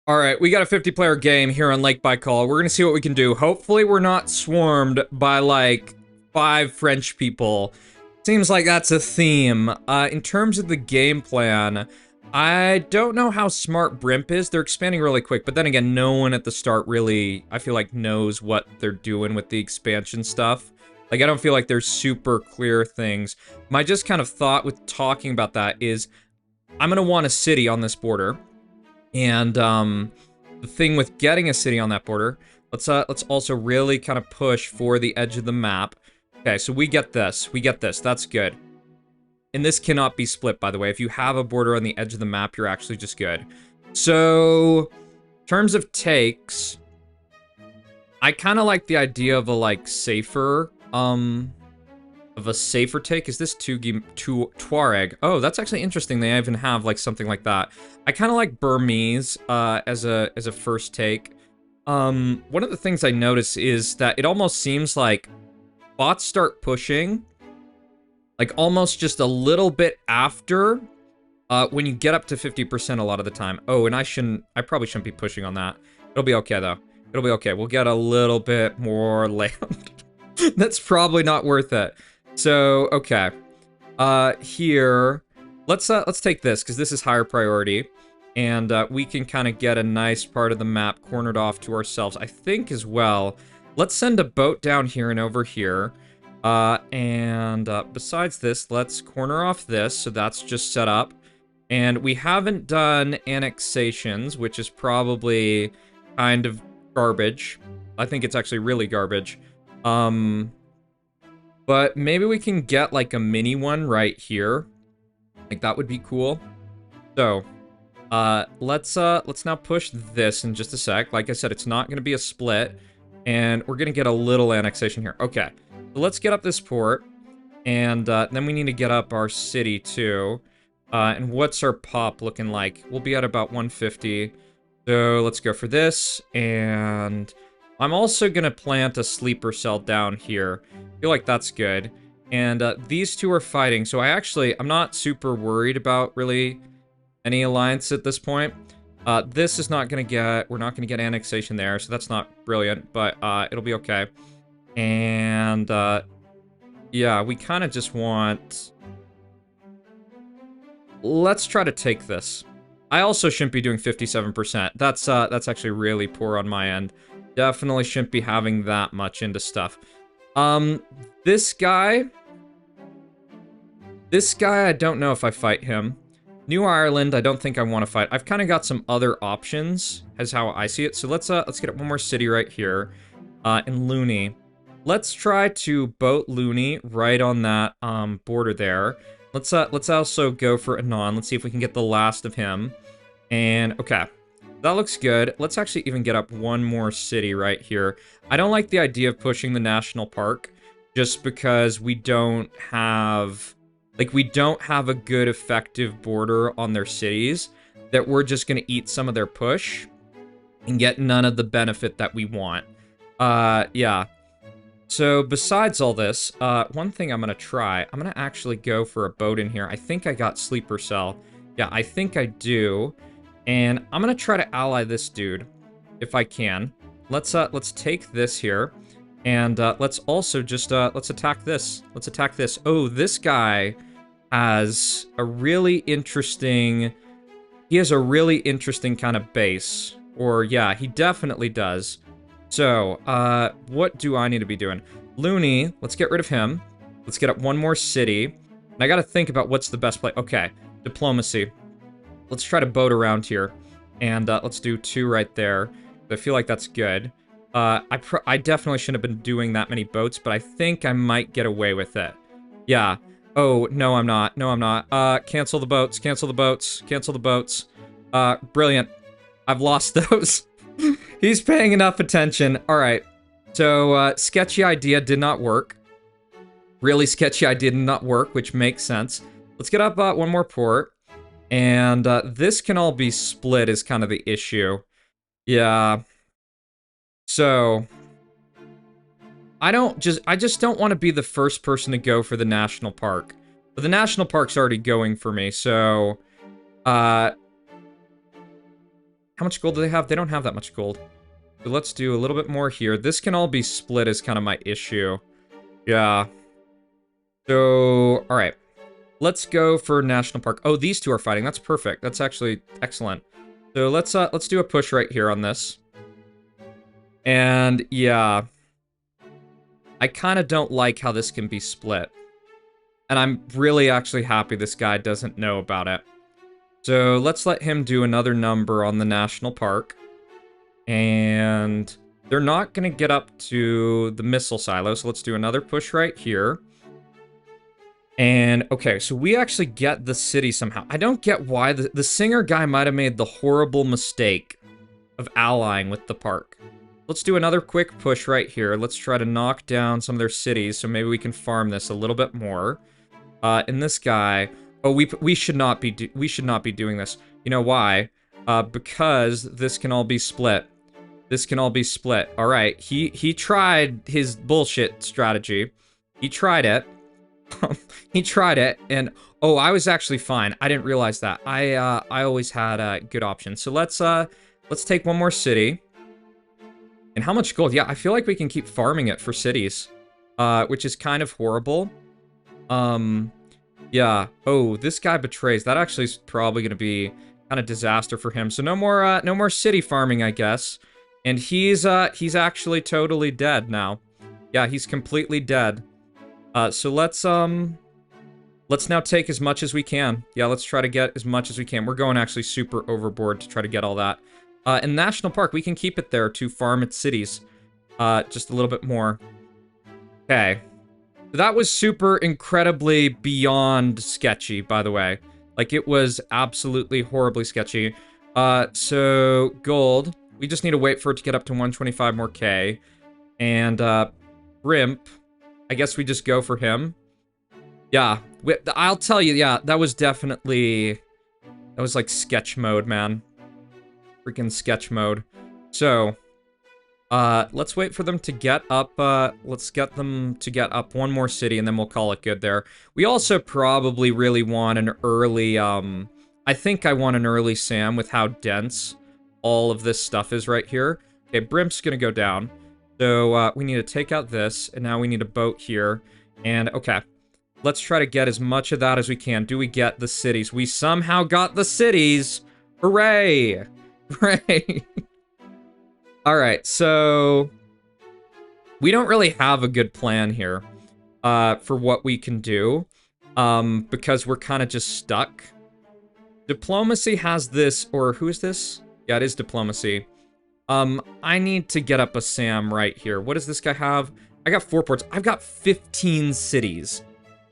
All right, we got a 50-player game here on Lake Baikal. We're gonna see what we can do. Hopefully we're not swarmed by like 5 French people. Seems like that's a theme. In terms of the game plan, I don't know how smart Brimp is. They're expanding really quick, but then again, no one at the start really, I feel like, knows what they're doing with the expansion stuff. Like, I don't feel like there's super clear things. My just kind of thought with talking about that is, I'm gonna want a city on this border. And the thing with getting a city on that border, let's also really kind of push for the edge of the map. Okay, so we get this. That's good. And this cannot be split, by the way. If you have a border on the edge of the map, you're actually just good. So, in terms of takes, I kind of like the idea of a like safer take. Is this Tuareg? Oh, that's actually interesting. They even have like something like that. I kind of like Burmese as a first take. One of the things I notice is that it almost seems like bots start pushing like almost just a little bit after when you get up to 50% a lot of the time. Oh, and I probably shouldn't be pushing on that. It'll be okay though. It'll be okay. We'll get a little bit more land. That's probably not worth it. So, okay. Here, let's take this, because this is higher priority. And we can kind of get a nice part of the map cornered off to ourselves, I think, as well. Let's send a boat down here and over here. Besides this, let's corner off this, so that's just set up. And we haven't done annexations, which is probably kind of garbage. I think it's actually really garbage. But maybe we can get like a mini one right here. Like that would be cool. So, let's now push this in just a sec. Like I said, it's not going to be a split, and we're going to get a little annexation here. Okay, so let's get up this port, and then we need to get up our city too. And what's our pop looking like? We'll be at about 150. So let's go for this, and I'm also going to plant a sleeper cell down here. I feel like that's good. And these two are fighting, so I'm not super worried about really any alliance at this point. This is not going to get, we're not going to get annexation there, so that's not brilliant, but it'll be okay. And yeah, we kind of just want, let's try to take this. I also shouldn't be doing 57%. That's actually really poor on my end. Definitely shouldn't be having that much into stuff. This guy, I don't know if I fight him. New Ireland, I don't think I want to fight. I've kind of got some other options, as how I see it. So let's get one more city right here, in Looney. Let's try to boat Looney right on that border there. Let's also go for Anon. Let's see if we can get the last of him. And okay. That looks good. Let's actually even get up one more city right here. I don't like the idea of pushing the national park just because we don't have a good effective border on their cities, that we're just going to eat some of their push and get none of the benefit that we want. Yeah. So besides all this, one thing I'm going to try, I'm going to actually go for a boat in here. I think I got sleeper cell. Yeah, I think I do. And I'm gonna try to ally this dude, if I can. Let's take this here, and let's also just let's attack this. Let's attack this. Oh, this guy has a really interesting. He has a really interesting kind of base, or yeah, he definitely does. So, what do I need to be doing? Looney, let's get rid of him. Let's get up one more city, and I got to think about what's the best play. Okay, diplomacy. Let's try to boat around here, and let's do 2 right there. I feel like that's good. I definitely shouldn't have been doing that many boats, but I think I might get away with it. Yeah. Oh, no, I'm not. No, I'm not. Cancel the boats. Cancel the boats. Cancel the boats. Brilliant. I've lost those. He's paying enough attention. All right. So, sketchy idea did not work. Really sketchy idea did not work, which makes sense. Let's get up one more port. And this can all be split is kind of the issue. Yeah. So, I just don't want to be the first person to go for the national park. But the national park's already going for me, so How How much gold do they have? They don't have that much gold. So let's do a little bit more here. This can all be split is kind of my issue. Yeah. So, all right. Let's go for National Park. Oh, these two are fighting. That's perfect. That's actually excellent. So let's do a push right here on this. And yeah, I kind of don't like how this can be split. And I'm really actually happy this guy doesn't know about it. So let's let him do another number on the National Park. And they're not going to get up to the missile silo. So let's do another push right here. And, okay, so we actually get the city somehow. I don't get why. The singer guy might have made the horrible mistake of allying with the park. Let's do another quick push right here. Let's try to knock down some of their cities, so maybe we can farm this a little bit more. And this guy... Oh, we should not be doing this. You know why? Because this can all be split. This can all be split. All right, he tried his bullshit strategy. He tried it. He tried it, and oh, I was actually fine. I didn't realize that. I always had good options. So let's take one more city. And how much gold? Yeah, I feel like we can keep farming it for cities, which is kind of horrible. Yeah. Oh, this guy betrays. That actually is probably going to be kind of disaster for him. So no more city farming, I guess. And he's actually totally dead now. Yeah, he's completely dead. So let's now take as much as we can. Yeah, let's try to get as much as we can. We're going actually super overboard to try to get all that. In National Park, we can keep it there to farm its cities. Just a little bit more. Okay. That was super incredibly beyond sketchy, by the way. Like, it was absolutely horribly sketchy. So, gold. We just need to wait for it to get up to 125 more K. And, Brimp. I guess we just go for him. Yeah. I'll tell you, yeah, that was definitely... That was like sketch mode, man. Freaking sketch mode. So... let's wait for them to get up, let's get them to get up one more city, and then we'll call it good there. We also probably really want an early, I think I want an early SAM with how dense all of this stuff is right here. Okay, Brimp's gonna go down. So, we need to take out this, and now we need a boat here. And, okay. Let's try to get as much of that as we can. Do we get the cities? We somehow got the cities! Hooray! Hooray! Alright, so... we don't really have a good plan here for what we can do, because we're kind of just stuck. Diplomacy has this, or who is this? Yeah, it is diplomacy. I need to get up a SAM right here. What does this guy have? I got 4 ports. I've got 15 cities.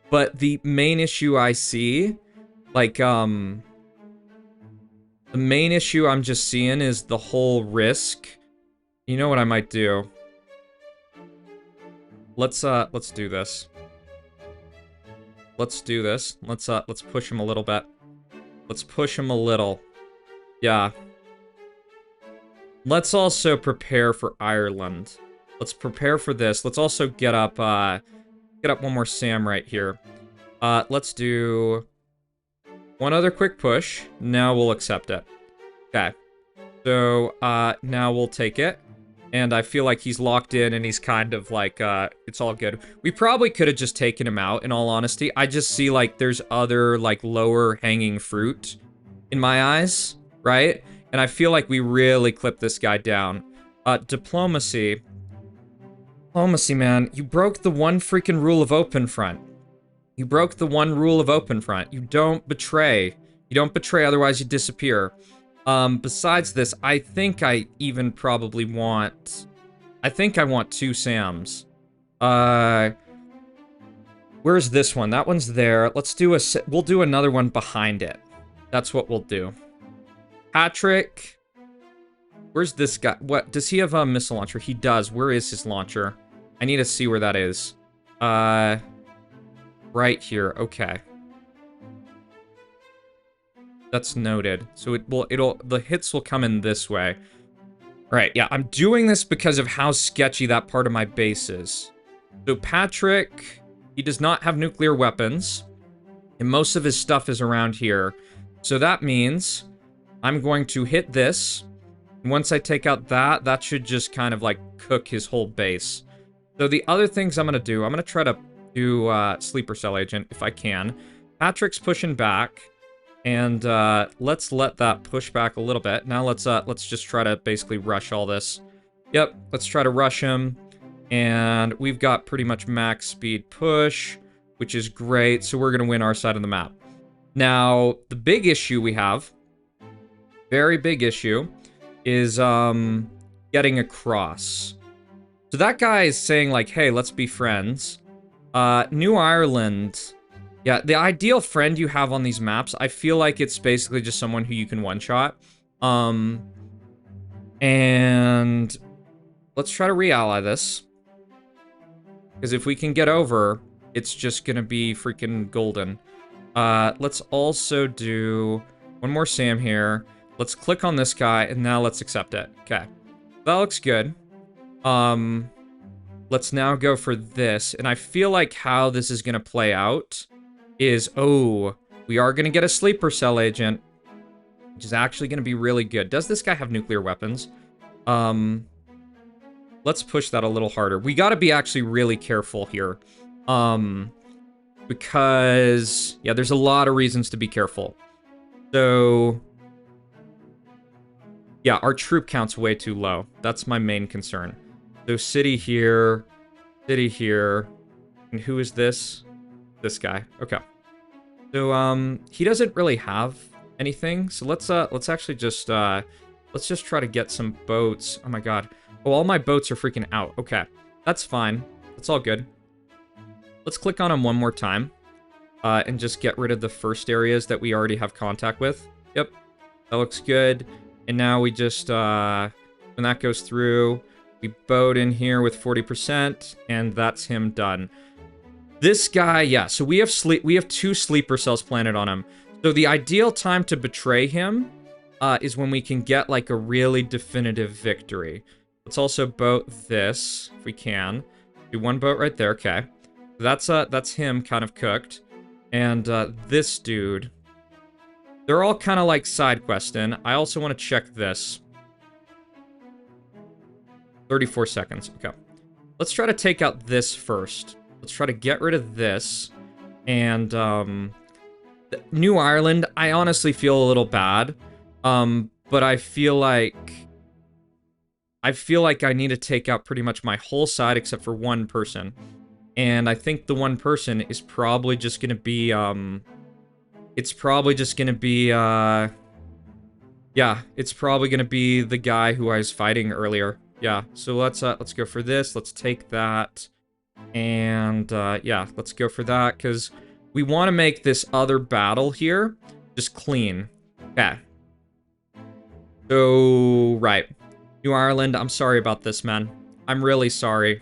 But the main issue I see, like, the main issue I'm just seeing is the whole risk. You know what I might do? Let's do this. Let's do this. Let's push him a little bit. Let's push him a little. Yeah. Let's also prepare for Ireland. Let's prepare for this. Let's also get up one more SAM right here. Let's do one other quick push. Now we'll accept it. Okay. So, now we'll take it. And I feel like he's locked in and he's kind of like, it's all good. We probably could have just taken him out, in all honesty. I just see, like, there's other, like, lower hanging fruit in my eyes, right? And I feel like we really clipped this guy down. Diplomacy. Diplomacy, man. You broke the one freaking rule of open front. You broke the one rule of open front. You don't betray. You don't betray, otherwise you disappear. Besides this, I think I even probably want... I think I want 2 SAMs. Where's this one? That one's there. Let's do we'll do another one behind it. That's what we'll do. Patrick. Where's this guy? What? Does he have a missile launcher? He does. Where is his launcher? I need to see where that is. Right here. Okay. That's noted. So the hits will come in this way. All right, yeah, I'm doing this because of how sketchy that part of my base is. So Patrick, he does not have nuclear weapons, and most of his stuff is around here. So that means I'm going to hit this, Once I take out that, that should just kind of like cook his whole base. So the other things I'm going to do, I'm going to try to do Sleeper Cell Agent if I can. Patrick's pushing back, and let's let that push back a little bit. Now let's just try to basically rush all this. Yep, let's try to rush him. And we've got pretty much max speed push, which is great. So we're going to win our side of the map. Now, the big issue we have, very big issue, is getting across. So that guy is saying like, hey, let's be friends. New Ireland. Yeah, the ideal friend you have on these maps, I feel like it's basically just someone who you can one-shot. And let's try to re-ally this. Because if we can get over, it's just gonna be freaking golden. Let's also do one more Sam here. Let's click on this guy, and now let's accept it. Okay. That looks good. Let's now go for this. And I feel like how this is gonna play out is, oh, we are gonna get a Sleeper Cell Agent, which is actually gonna be really good. Does this guy have nuclear weapons? Let's push that a little harder. We gotta be actually really careful here. Because, yeah, there's a lot of reasons to be careful. So, yeah, our troop count's way too low. That's my main concern. So city here, and who is this? This guy. Okay. So, he doesn't really have anything. So let's actually just, let's just try to get some boats. Oh my god. Oh, all my boats are freaking out. Okay. That's fine. That's all good. Let's click on them one more time. And just get rid of the first areas that we already have contact with. Yep. That looks good. And now we just, when that goes through, we boat in here with 40%, and that's him done. This guy, yeah, so we have two sleeper cells planted on him. So the ideal time to betray him is when we can get like a really definitive victory. Let's also boat this, if we can. Do one boat right there, okay. That's him kind of cooked. And this dude, they're all kind of like side questing. I also want to check this. 34 seconds, okay. Let's try to take out this first. Let's try to get rid of this. And New Ireland, I honestly feel a little bad. But I feel like I need to take out pretty much my whole side except for one person. And I think the one person is probably just gonna be, it's probably just gonna be, yeah, it's probably gonna be the guy who I was fighting earlier. Yeah, so let's go for this. Let's take that. And, yeah, let's go for that, because we want to make this other battle here just clean. Okay. So, right. New Ireland, I'm sorry about this, man. I'm really sorry.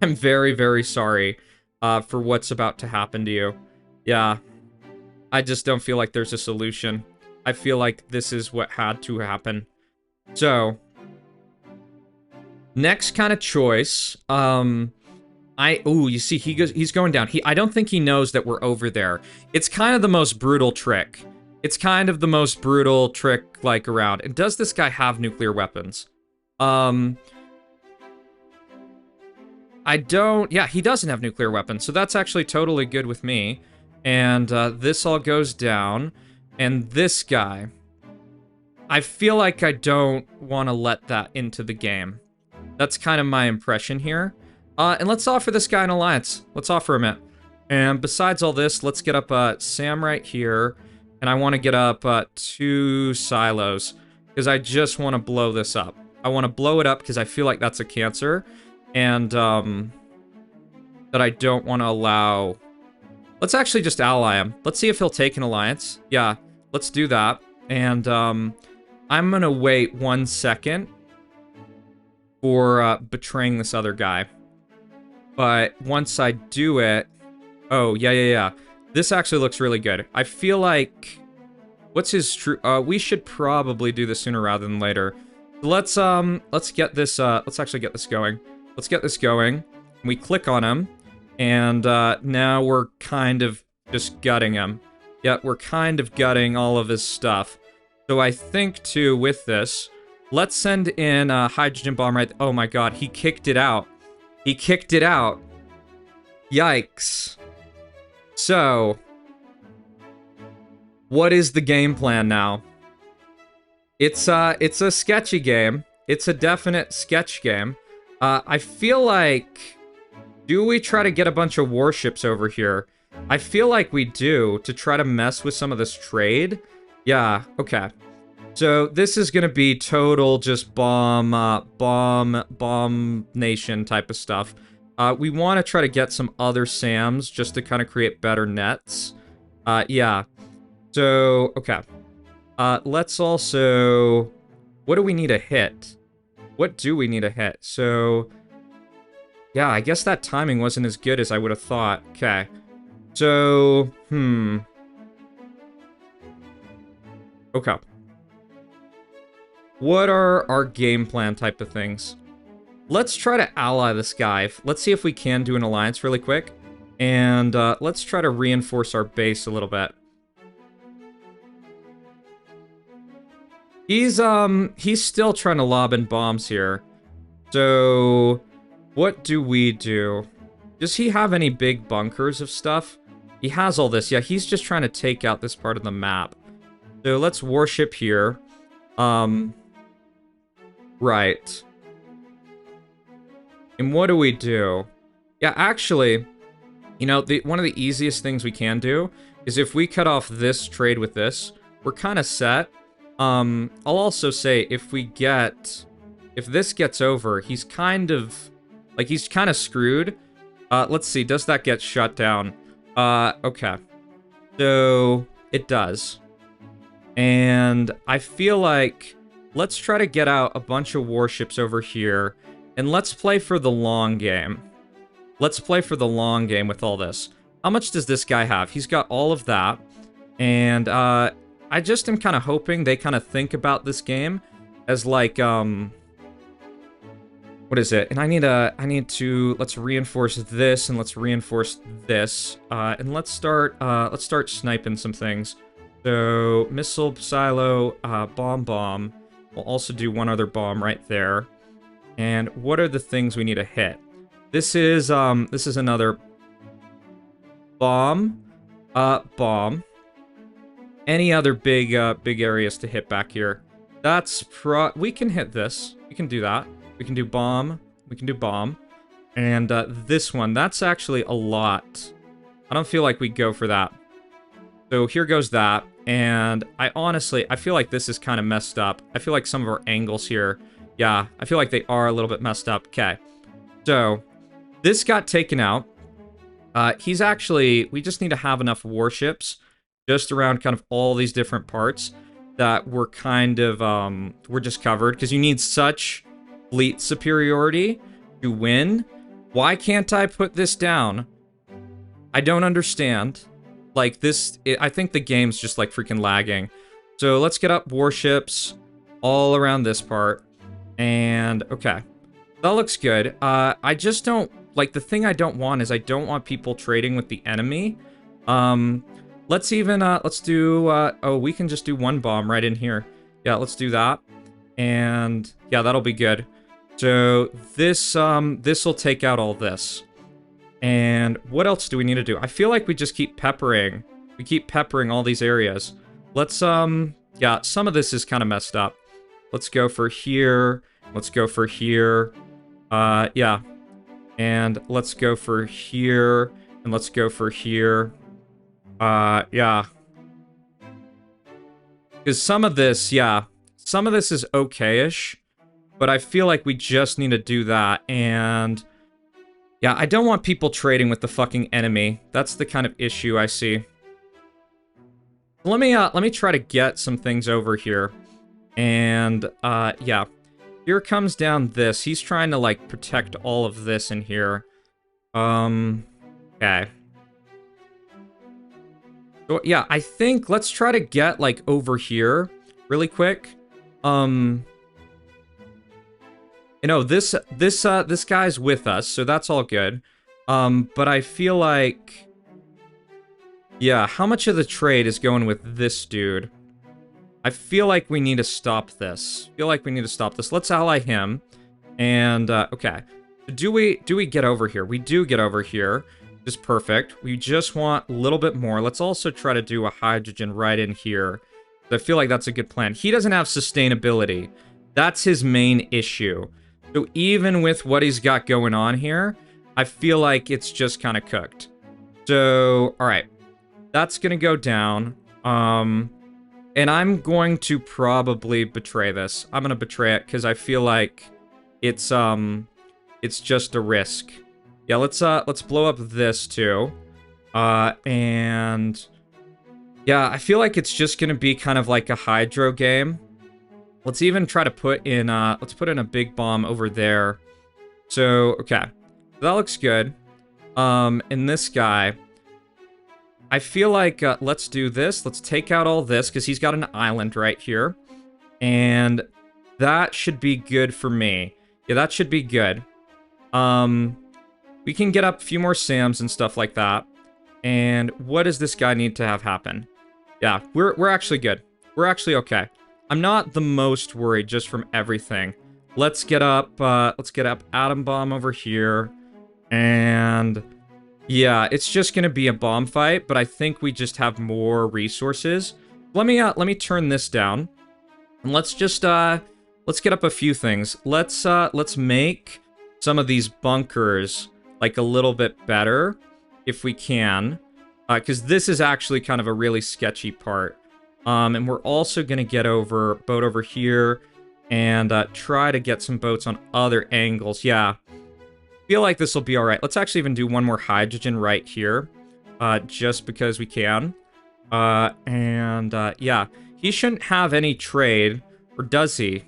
I'm very, very sorry for what's about to happen to you. Yeah. I just don't feel like there's a solution. I feel like this is what had to happen. So, next kind of choice. You see, he's going down. I don't think he knows that we're over there. It's kind of the most brutal trick. It's kind of the most brutal trick, like, around. And does this guy have nuclear weapons? Yeah, he doesn't have nuclear weapons, so that's actually totally good with me. And, this all goes down. And this guy, I feel like I don't want to let that into the game. That's kind of my impression here. And let's offer this guy an alliance. Let's offer him it. And besides all this, let's get up Sam right here. And I want to get up 2 silos, because I just want to blow this up. I want to blow it up because I feel like that's a cancer. And that I don't want to allow. Let's actually just ally him. Let's see if he'll take an alliance. Yeah, let's do that. And I'm going to wait 1 second for betraying this other guy. But once I do it... Oh, yeah. This actually looks really good. I feel like... What's his true... we should probably do this sooner rather than later. Let's get this... let's actually get this going. Let's get this going. We click on him. And now we're kind of just gutting him. Yeah, we're kind of gutting all of his stuff. So I think, too, with this, Let's send in a hydrogen bomb right... Oh my god, he kicked it out. He kicked it out. Yikes. So, what is the game plan now? It's a sketchy game. It's a definite sketch game. I feel like... Do we try to get a bunch of warships over here? I feel like we do, to try to mess with some of this trade. Yeah, okay. So this is gonna be total just bomb nation type of stuff. We want to try to get some other SAMs just to kind of create better nets. Yeah. So, okay. Let's also... What do we need to hit? What do we need to hit? So... Yeah, I guess that timing wasn't as good as I would have thought. Okay. So, Okay. What are our game plan type of things? Let's try to ally this guy. Let's see if we can do an alliance really quick. And let's try to reinforce our base a little bit. He's still trying to lob in bombs here. So, what do we do? Does he have any big bunkers of stuff? He has all this. Yeah, he's just trying to take out this part of the map. So let's warship here. Right. And what do we do? Yeah, actually, you know, one of the easiest things we can do is if we cut off this trade with this, we're kind of set. I'll also say if this gets over, he's kind of screwed. Let's see, does that get shut down? Okay. So, it does. And I feel like, let's try to get out a bunch of warships over here, and let's play for the long game. Let's play for the long game with all this. How much does this guy have? He's got all of that, and, I just am kind of hoping they kind of think about this game as like, what is it? And I need to, let's reinforce this and let's reinforce this. And let's start sniping some things. So, missile, silo, bomb. We'll also do one other bomb right there. And what are the things we need to hit? This is another bomb, bomb. Any other big areas to hit back here? We can hit this. We can do that. We can do bomb. We can do bomb. And this one, that's actually a lot. I don't feel like we go for that. So here goes that. And I feel like this is kind of messed up. I feel like some of our angles here, yeah, I feel like they are a little bit messed up. Okay. So this got taken out. We just need to have enough warships just around kind of all these different parts that we're kind of, we're just covered. Because you need such fleet superiority to win. Why can't I put this down? I don't understand. Like, I think the game's just, like, freaking lagging. So, let's get up warships all around this part. And, okay. That looks good. I just don't, like, the thing I don't want is I don't want people trading with the enemy. Let's even, let's do, oh, we can just do one bomb right in here. Yeah, let's do that. And, yeah, that'll be good. So, this will take out all this. And what else do we need to do? I feel like we just keep peppering. We keep peppering all these areas. Let's, yeah, some of this is kind of messed up. Let's go for here. Let's go for here. Yeah. And let's go for here. And let's go for here. Yeah. Because some of this, yeah, some of this is okay-ish. But I feel like we just need to do that. And yeah, I don't want people trading with the fucking enemy. That's the kind of issue I see. Let me try to get some things over here. And, yeah. Here comes down this. He's trying to, like, protect all of this in here. Okay. So, yeah, I think let's try to get, like, over here really quick. You know, this guy's with us, so that's all good. But I feel like... Yeah, how much of the trade is going with this dude? I feel like we need to stop this. Let's ally him. And, okay. Do we get over here? We do get over here. Just perfect. We just want a little bit more. Let's also try to do a hydrogen right in here. I feel like that's a good plan. He doesn't have sustainability. That's his main issue. So even with what he's got going on here, I feel like it's just kind of cooked. So, all right. That's going to go down. And I'm going to probably betray this. I'm going to betray it because I feel like it's just a risk. Yeah, let's blow up this too. And yeah, I feel like it's just going to be kind of like a hydro game. Let's even try to put in let's put in a big bomb over there. So, okay. That looks good. And this guy, I feel like, let's do this. Let's take out all this, because he's got an island right here. And that should be good for me. Yeah, that should be good. We can get up a few more SAMs and stuff like that. And what does this guy need to have happen? Yeah, we're actually good. We're actually okay. I'm not the most worried just from everything. Let's get up atom bomb over here. And yeah, it's just gonna be a bomb fight, but I think we just have more resources. Let me turn this down. And let's just let's get up a few things. Let's make some of these bunkers like a little bit better if we can. Because this is actually kind of a really sketchy part. And we're also gonna get boat over here and try to get some boats on other angles. Yeah. Feel like this will be all right. Let's actually even do one more hydrogen right here, just because we can. Yeah, he shouldn't have any trade, or does he?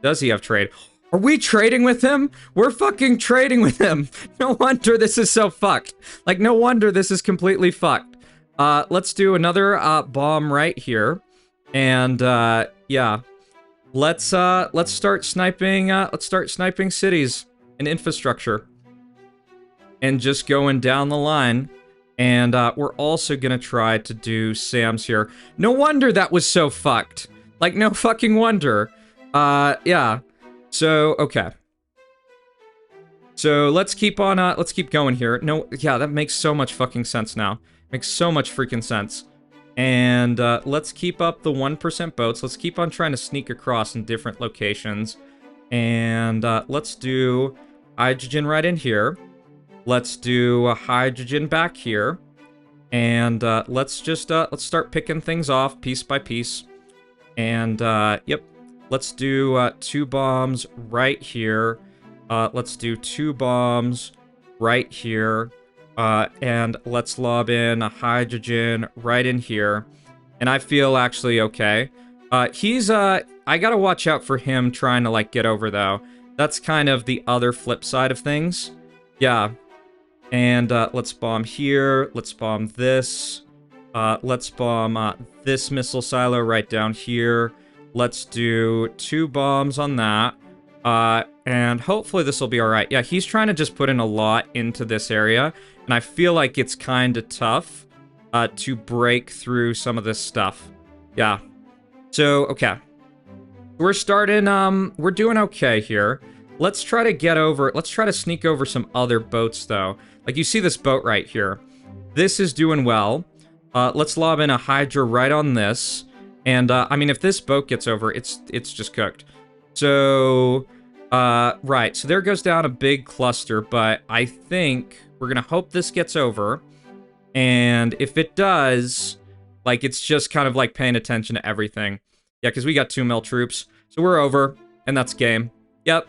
Does he have trade? Are we trading with him? We're fucking trading with him. No wonder this is so fucked. Like, no wonder this is completely fucked. Let's do another bomb right here, and yeah, let's start sniping. Let's start sniping cities and infrastructure, and just going down the line. And we're also gonna try to do SAMs here. No wonder that was so fucked. Like, no fucking wonder. Yeah. So, okay. So let's keep going here. No, yeah, that makes so much fucking sense now. Makes so much freaking sense. And let's keep up the 1% boats. Let's keep on trying to sneak across in different locations. And let's do hydrogen right in here. Let's do a hydrogen back here. And let's start picking things off piece by piece. And yep, let's do 2 bombs right here. Let's do 2 bombs right here. And let's lob in a hydrogen right in here. And I feel actually okay. I gotta watch out for him trying to, like, get over, though. That's kind of the other flip side of things. Yeah. And let's bomb here. Let's bomb this. Let's bomb this missile silo right down here. Let's do 2 bombs on that. And hopefully this will be alright. Yeah, he's trying to just put in a lot into this area. And I feel like it's kind of tough to break through some of this stuff. Yeah. So, okay. We're starting, we're doing okay here. Let's try to sneak over some other boats, though. Like, you see this boat right here. This is doing well. Let's lob in a hydra right on this. And, I mean, if this boat gets over, it's just cooked. So, right. So there goes down a big cluster, but I think we're gonna hope this gets over. And if it does, like, it's just kind of like paying attention to everything. Yeah, because we got 2 mil troops. So we're over, and that's game. Yep.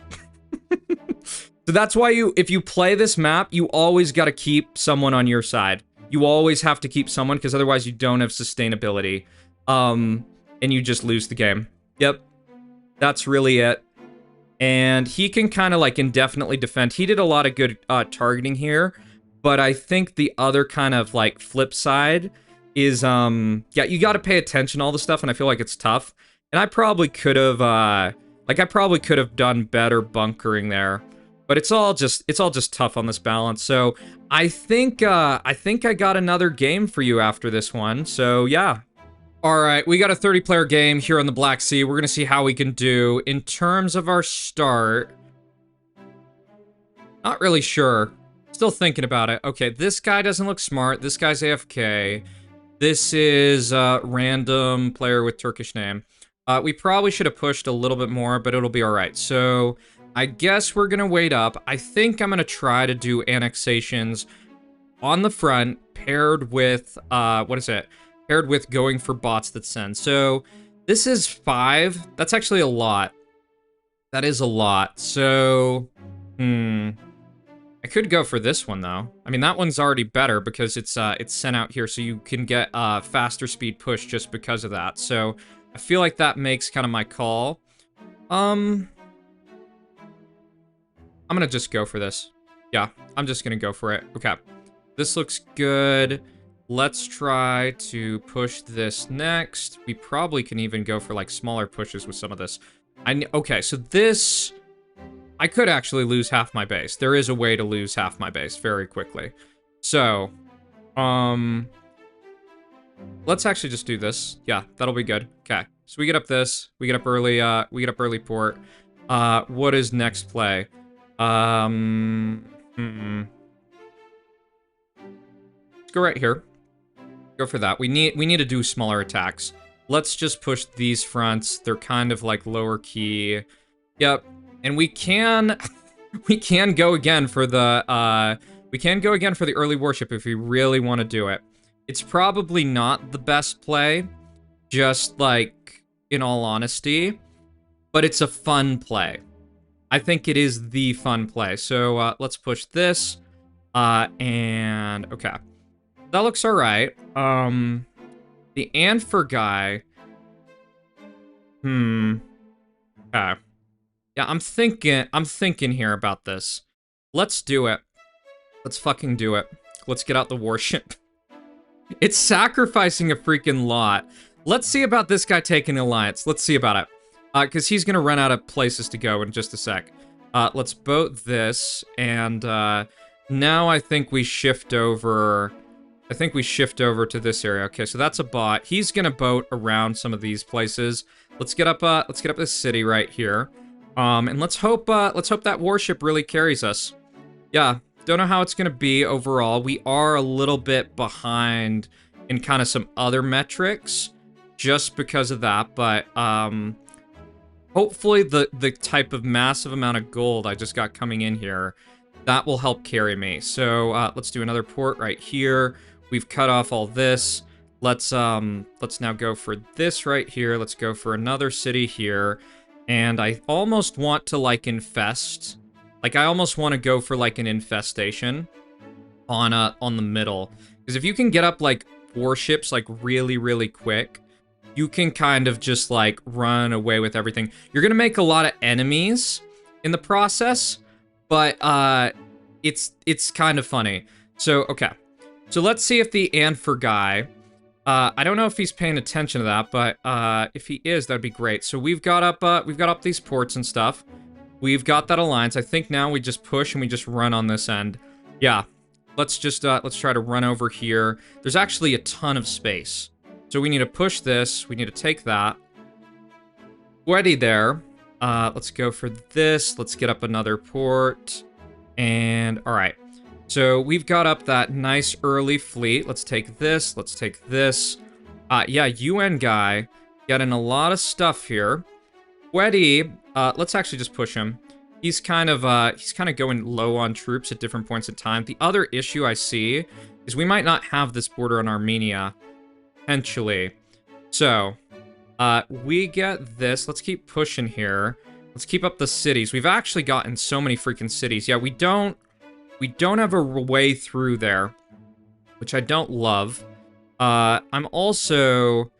So that's why if you play this map, you always got to keep someone on your side. You always have to keep someone, because otherwise you don't have sustainability. And you just lose the game. Yep. That's really it. And he can kind of, like, indefinitely defend. He did a lot of good targeting here. But I think the other kind of, like, flip side is, yeah, you got to pay attention to all the stuff, and I feel like it's tough. And I probably could have, done better bunkering there. But it's all just tough on this balance. So I think I got another game for you after this one. So yeah. All right, we got a 30-player game here on the Black Sea. We're going to see how we can do. In terms of our start, not really sure. Still thinking about it. Okay, this guy doesn't look smart. This guy's AFK. This is a random player with Turkish name. We probably should have pushed a little bit more, but it'll be all right. So I guess we're going to wait up. I think I'm going to try to do annexations on the front paired with, what is it? Paired with going for bots that send. So this is 5. That's actually a lot. That is a lot. So, I could go for this one though. I mean, that one's already better because it's sent out here, so you can get faster speed push just because of that. So I feel like that makes kind of my call. I'm gonna just go for this. Yeah, I'm just gonna go for it. Okay, this looks good. Let's try to push this next. We probably can even go for like smaller pushes with some of this. Okay, so this, I could actually lose half my base. There is a way to lose half my base very quickly. So, let's actually just do this. Yeah, that'll be good. Okay, so we get up this. We get up early port. What is next play? Let's go right here. Go for that. We need to do smaller attacks. Let's just push these fronts. They're kind of like lower key. Yep. And we can go again for the early warship if we really want to do it. It's probably not the best play, just like in all honesty, but it's a fun play. I think it is the fun play. So let's push this. And okay. That looks all right. The Anfer guy. Okay. Yeah, I'm thinking here about this. Let's do it. Let's fucking do it. Let's get out the warship. It's sacrificing a freaking lot. Let's see about this guy taking alliance. Let's see about it. Because he's gonna run out of places to go in just a sec. Let's boat this, and now I think we shift over. I think we shift over to this area. Okay, so that's a bot. He's gonna boat around some of these places. Let's get up this city right here. And let's hope that warship really carries us. Yeah, don't know how it's gonna be overall. We are a little bit behind in kind of some other metrics just because of that, but hopefully the type of massive amount of gold I just got coming in here, that will help carry me. So let's do another port right here. We've cut off all this. Let's now go for this right here. Let's go for another city here. And I almost want to like infest. Like I almost want to go for like an infestation on the middle. Because if you can get up like warships like really, really quick, you can kind of just like run away with everything. You're gonna make a lot of enemies in the process, but it's kind of funny. So okay. So let's see if the Anfer guy, I don't know if he's paying attention to that, but if he is, that'd be great. So we've got up these ports and stuff. We've got that alliance. I think now we just push and we just run on this end. Yeah, let's try to run over here. There's actually a ton of space. So we need to push this. We need to take that. Ready there. Let's go for this. Let's get up another port. And all right. So we've got up that nice early fleet. Let's take this. Let's take this. Yeah, UN guy getting a lot of stuff here. Weddy, let's actually just push him. He's kind of going low on troops at different points in time. The other issue I see is we might not have this border on Armenia, potentially. So, we get this. Let's keep pushing here. Let's keep up the cities. We've actually gotten so many freaking cities. Yeah, we don't have a way through there, which I don't love. I'm also...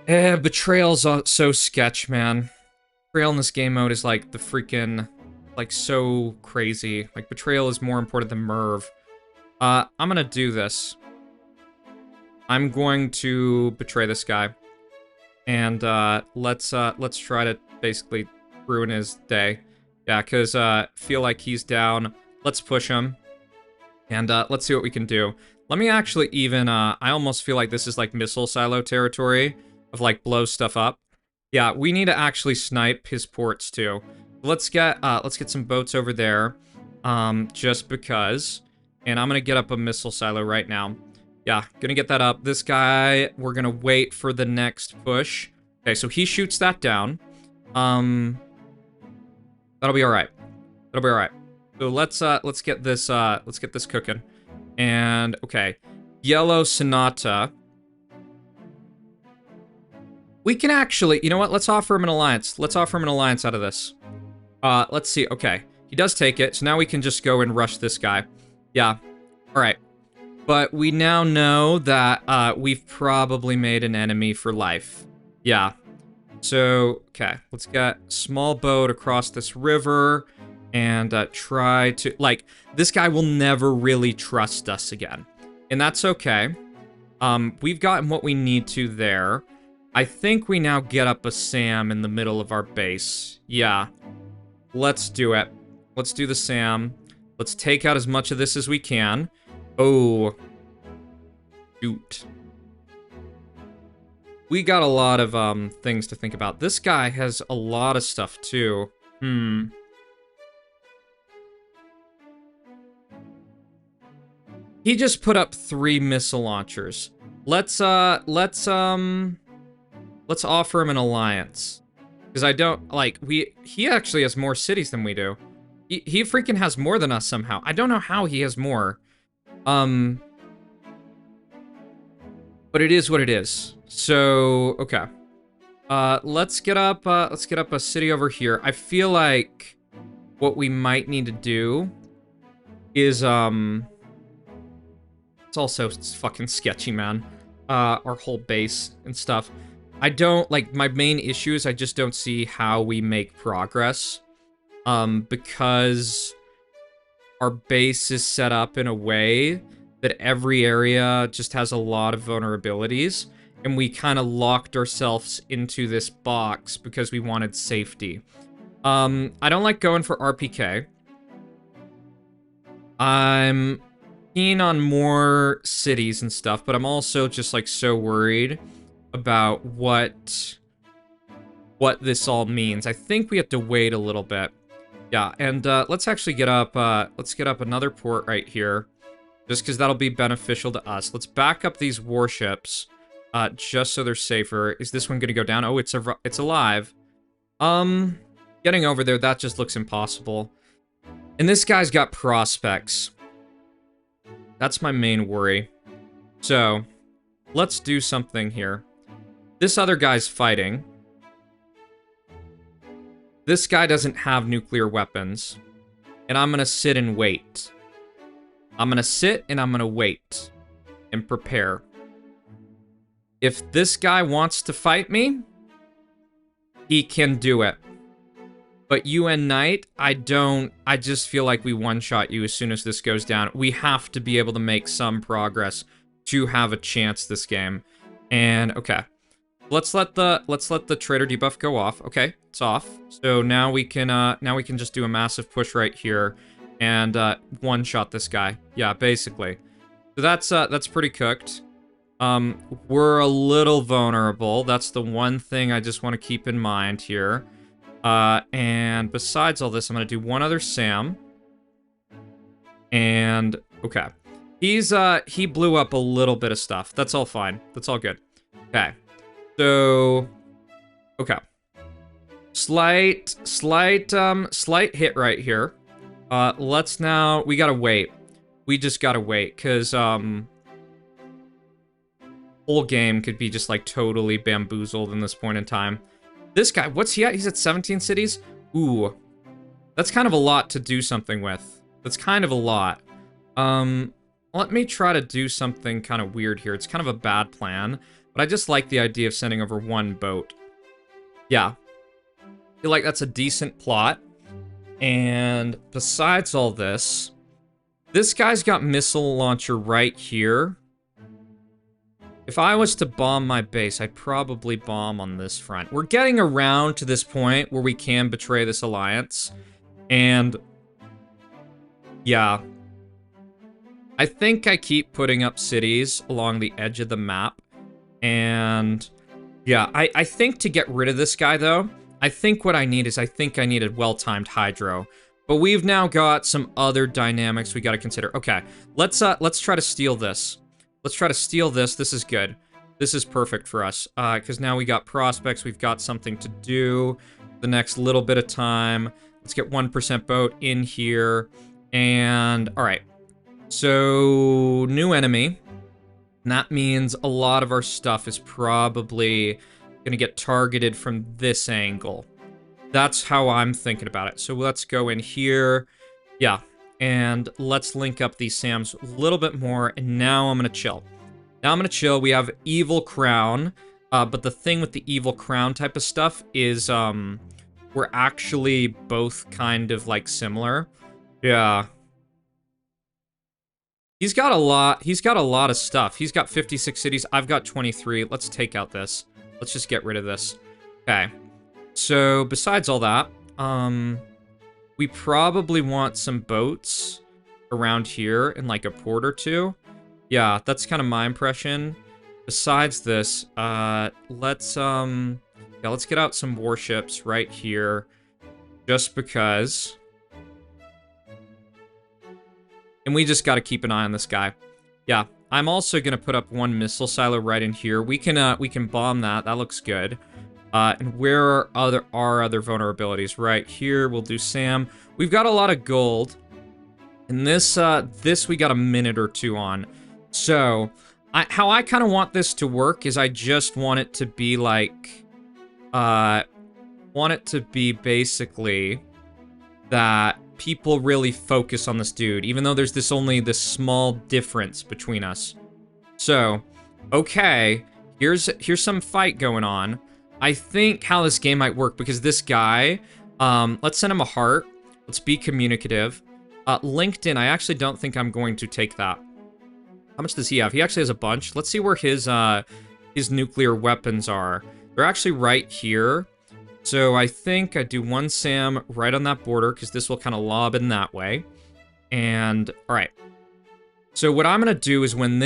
Betrayal's so sketch, man. Betrayal in this game mode is like the freaking... like so crazy. Like, Betrayal is more important than Merv. I'm gonna do this. I'm going to betray this guy. And, let's try to basically ruin his day. Yeah, because, feel like he's down. Let's push him. And, let's see what we can do. Let me actually even, I almost feel like this is like missile silo territory of like blow stuff up. Yeah, we need to actually snipe his ports too. Let's get some boats over there, just because. And I'm gonna get up a missile silo right now. Yeah, gonna get that up. This guy, we're gonna wait for the next push. Okay, so he shoots that down. That'll be all right. That'll be all right. So let's get this cooking. And okay, Yellow Sonata. We can actually, you know what? Let's offer him an alliance. Let's offer him an alliance out of this. Let's see. Okay, he does take it. So now we can just go and rush this guy. Yeah. All right. But we now know that we've probably made an enemy for life. Yeah. So, okay, let's get small boat across this river and try to, like, this guy will never really trust us again. And that's okay. We've gotten what we need to there. I think we now get up a SAM in the middle of our base. Yeah. Let's do it. Let's do the SAM. Let's take out as much of this as we can. Oh. Shoot. We got a lot of things to think about. This guy has a lot of stuff too. He just put up 3 missile launchers. Let's offer him an alliance. Because I don't, like, he actually has more cities than we do. He freaking has more than us somehow. I don't know how he has more. But it is what it is. So, okay. Let's get up a city over here. I feel like what we might need to do is, it's fucking sketchy, man. Our whole base and stuff. I don't, like, my main issue is I just don't see how we make progress. Because our base is set up in a way that every area just has a lot of vulnerabilities, and we kind of locked ourselves into this box because we wanted safety. I don't like going for RPK. I'm keen on more cities and stuff, but I'm also just like so worried about what this all means. I think we have to wait a little bit. Yeah, and let's actually get up another port right here. Just because that'll be beneficial to us. Let's back up these warships, just so they're safer. Is this one gonna go down? Oh, it's alive. Getting over there, that just looks impossible. And this guy's got prospects. That's my main worry. So, let's do something here. This other guy's fighting. This guy doesn't have nuclear weapons. And I'm gonna sit and wait. I'm gonna sit and I'm gonna wait and prepare. If this guy wants to fight me, he can do it. But UN Knight, I just feel like we one-shot you as soon as this goes down. We have to be able to make some progress to have a chance this game. And okay. Let's let the traitor debuff go off. Okay, it's off. So now we can just do a massive push right here. And one-shot this guy. Yeah, basically. So that's pretty cooked. We're a little vulnerable. That's the one thing I just want to keep in mind here. And besides all this, I'm going to do one other SAM. And, okay. He blew up a little bit of stuff. That's all fine. That's all good. Okay. So, okay. Slight hit right here. Let's now, we gotta wait. We just gotta wait, because, whole game could be just, like, totally bamboozled in this point in time. This guy, what's he at? He's at 17 cities? Ooh. That's kind of a lot to do something with. That's kind of a lot. Let me try to do something kind of weird here. It's kind of a bad plan, but I just like the idea of sending over one boat. Yeah. I feel like that's a decent plot. And besides all this, this guy's got missile launcher right here. If I was to bomb my base, I'd probably bomb on this front. We're getting around to this point where we can betray this alliance. And yeah, I think I keep putting up cities along the edge of the map. And yeah, I think to get rid of this guy, though, I think what I need is I need a well-timed hydro. But we've now got some other dynamics we got to consider. Okay, let's try to steal this. Let's try to steal this. This is good. This is perfect for us, because now we got prospects. We've got something to do the next little bit of time. Let's get 1% boat in here. And, all right. So, new enemy. And that means a lot of our stuff is probably going to get targeted from this angle. That's how I'm thinking about it. So let's go in here. Yeah. And let's link up these SAMs a little bit more. And now I'm going to chill. Now I'm going to chill. We have Evil Crown. But the thing with the Evil Crown type of stuff is we're actually both kind of like similar. Yeah. He's got a lot of stuff. He's got 56 cities. I've got 23. Let's take out this. Let's just get rid of this. Okay. So, besides all that, we probably want some boats around here in like a port or two. Yeah, that's kind of my impression. Besides this, let's get out some warships right here. Just because. And we just got to keep an eye on this guy. Yeah, I'm also going to put up one missile silo right in here. We can bomb that. That looks good. And where are our other vulnerabilities? Right here, we'll do SAM. We've got a lot of gold. And this we got a minute or two on. So, how I kind of want this to work is I just want it to be like... want it to be basically that people really focus on this dude, even though there's only this small difference between us. So, okay, here's some fight going on. I think how this game might work, because this guy, let's send him a heart. Let's be communicative. LinkedIn, I actually don't think I'm going to take that. How much does he have? He actually has a bunch. Let's see where his nuclear weapons are. They're actually right here. So I think I do one SAM right on that border, because this will kind of lob in that way. And, all right. So what I'm going to do is when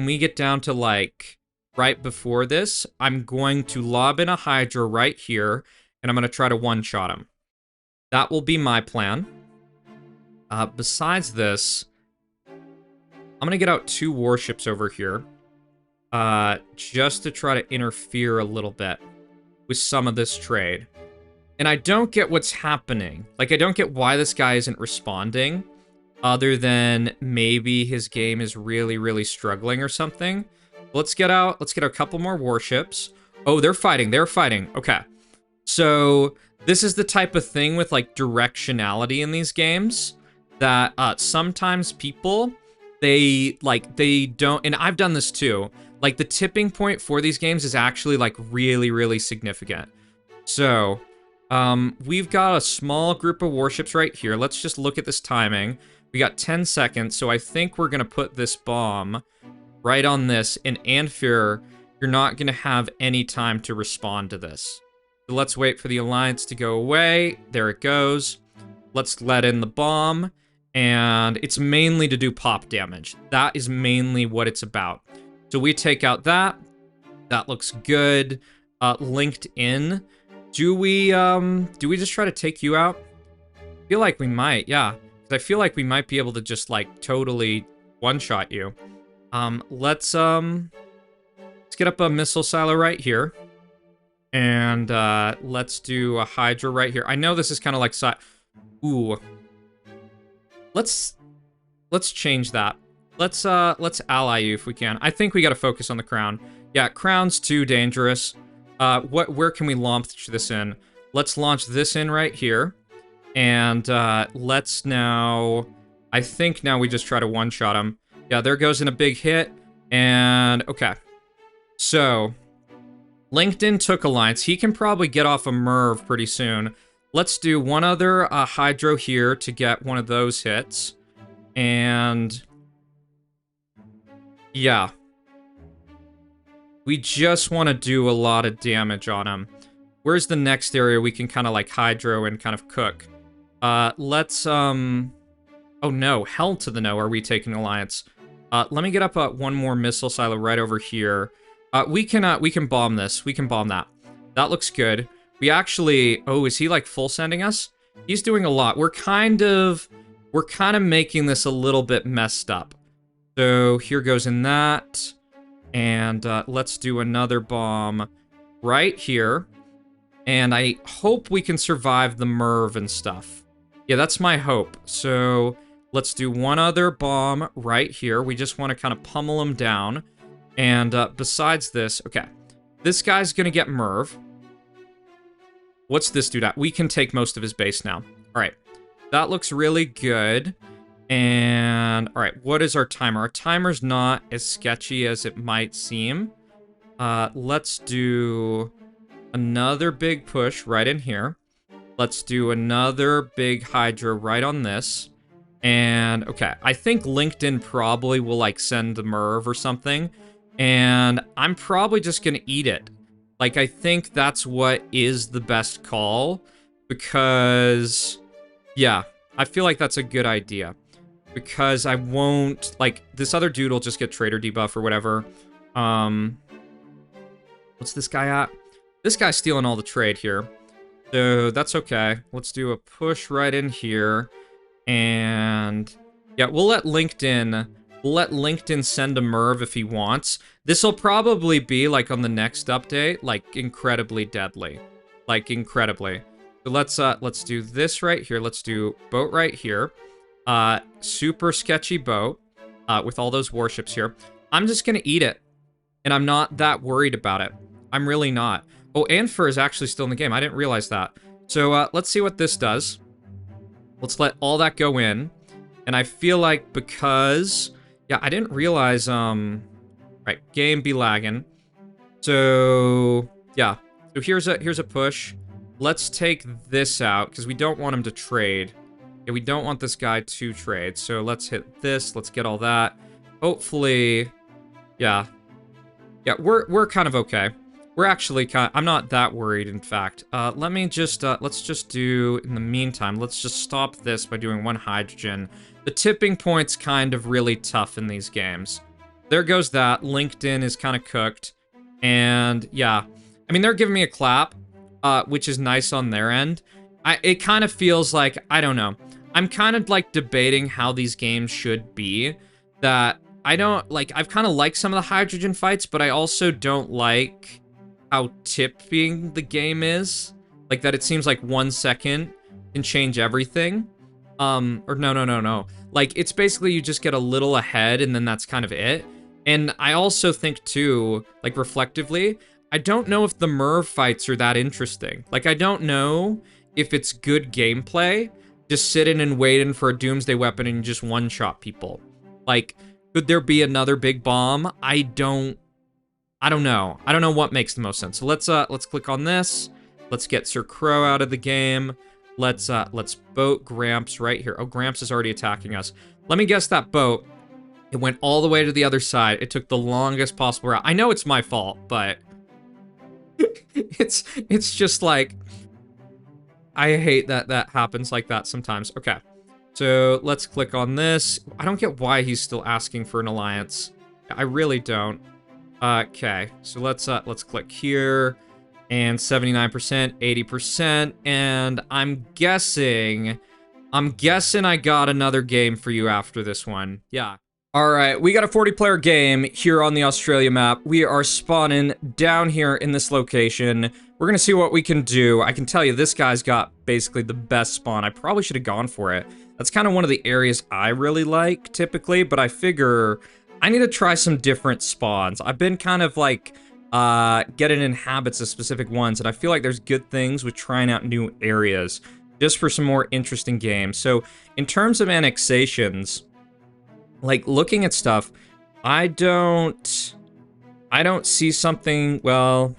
we get down to, like, right before this, I'm going to lob in a Hydra right here, and I'm going to try to one-shot him. That will be my plan. Besides this, I'm going to get out 2 warships over here, just to try to interfere a little bit with some of this trade. And I don't get what's happening. Like, I don't get why this guy isn't responding, other than maybe his game is really, really struggling or something. Let's get a couple more warships. Oh, they're fighting. Okay. So, this is the type of thing with, like, directionality in these games that sometimes people, they don't, and I've done this too, like, the tipping point for these games is actually, like, really, really significant. So, we've got a small group of warships right here. Let's just look at this timing. We got 10 seconds, so I think we're going to put this bomb right on this. And Anfir, you're not going to have any time to respond to this. So let's wait for the Alliance to go away. There it goes. Let's let in the bomb. And it's mainly to do pop damage. That is mainly what it's about. So we take out that. That looks good. LinkedIn. Do we just try to take you out? I feel like we might, yeah. Because I feel like we might be able to just, like, totally one-shot you. Let's get up a missile silo right here. And, let's do a Hydra right here. I know this is kind of like ooh. Let's change that. Let's ally you if we can. I think we gotta focus on the crown. Yeah, crown's too dangerous. Where can we launch this in? Let's launch this in right here. And, let's now... I think now we just try to one-shot him. Yeah, there goes in a big hit. And, okay. So, LinkedIn took Alliance. He can probably get off a Merv pretty soon. Let's do one other Hydro here to get one of those hits. And... yeah. We just want to do a lot of damage on him. Where's the next area we can kind of like Hydro and kind of cook? Let's Oh no, hell to the no, are we taking alliance? Let me get up one more missile silo right over here. We can bomb this. We can bomb that. That looks good. We actually, oh, is he like full sending us? He's doing a lot. We're kind of making this a little bit messed up. So here goes in that. And let's do another bomb right here. And I hope we can survive the Merv and stuff. Yeah, that's my hope. So let's do one other bomb right here. We just want to kind of pummel him down. And besides this, okay. This guy's going to get Merv. What's this dude at? We can take most of his base now. All right. That looks really good. And, all right, what is our timer? Our timer's not as sketchy as it might seem. Let's do another big push right in here. Let's do another big Hydra right on this. And, okay, I think LinkedIn probably will, like, send the Merv or something. And I'm probably just going to eat it. Like, I think that's what is the best call. Because, yeah, I feel like that's a good idea. Because I won't, like, this other dude will just get trader debuff or whatever. What's this guy at? This guy's stealing all the trade here. So that's okay. Let's do a push right in here. And yeah, we'll let LinkedIn send a Merv if he wants. This will probably be, like, on the next update, like, incredibly deadly. Like, incredibly. So let's do this right here. Let's do boat right here. Super sketchy boat, with all those warships here. I'm just gonna eat it, and I'm not that worried about it. I'm really not. Oh, Anfer is actually still in the game. I didn't realize that. So, let's see what this does. Let's let all that go in, and I feel like because, yeah, I didn't realize, right, game be lagging. So, yeah, so here's a push. Let's take this out, because we don't want him to trade. Yeah, we don't want this guy to trade, so let's hit this. Let's get all that. Hopefully, yeah. Yeah, we're kind of okay. We're actually I'm not that worried, in fact. Let me just, let's just do, in the meantime, let's just stop this by doing one hydrogen. The tipping point's kind of really tough in these games. There goes that. LinkedIn is kind of cooked. And, yeah. I mean, they're giving me a clap, which is nice on their end. It kind of feels like, I don't know. I'm kind of, like, debating how these games should be. That I don't, like, I've kind of liked some of the hydrogen fights, but I also don't like how tipping the game is. Like, that it seems like 1 second can change everything. Or no. Like, it's basically you just get a little ahead, and then that's kind of it. And I also think, too, like, reflectively, I don't know if the Merv fights are that interesting. Like, I don't know if it's good gameplay, just sitting and waiting for a doomsday weapon and just one-shot people. Like, could there be another big bomb? I don't know. I don't know what makes the most sense. So let's click on this. Let's get Sir Crow out of the game. Let's boat Gramps right here. Oh, Gramps is already attacking us. Let me guess that boat. It went all the way to the other side. It took the longest possible route. I know it's my fault, but it's just like, I hate that that happens like that sometimes. Okay, so let's click on this. I don't get why he's still asking for an alliance. I really don't. Okay, so let's click here, and 79%, 80%, and I'm guessing I got another game for you after this one. Yeah. All right, we got a 40-player game here on the Australia map. We are spawning down here in this location. We're gonna see what we can do. I can tell you, this guy's got basically the best spawn. I probably should have gone for it. That's kind of one of the areas I really like, typically, but I figure I need to try some different spawns. I've been kind of like, getting in habits of specific ones, and I feel like there's good things with trying out new areas, just for some more interesting games. So, in terms of annexations, like, looking at stuff, I don't see something, well,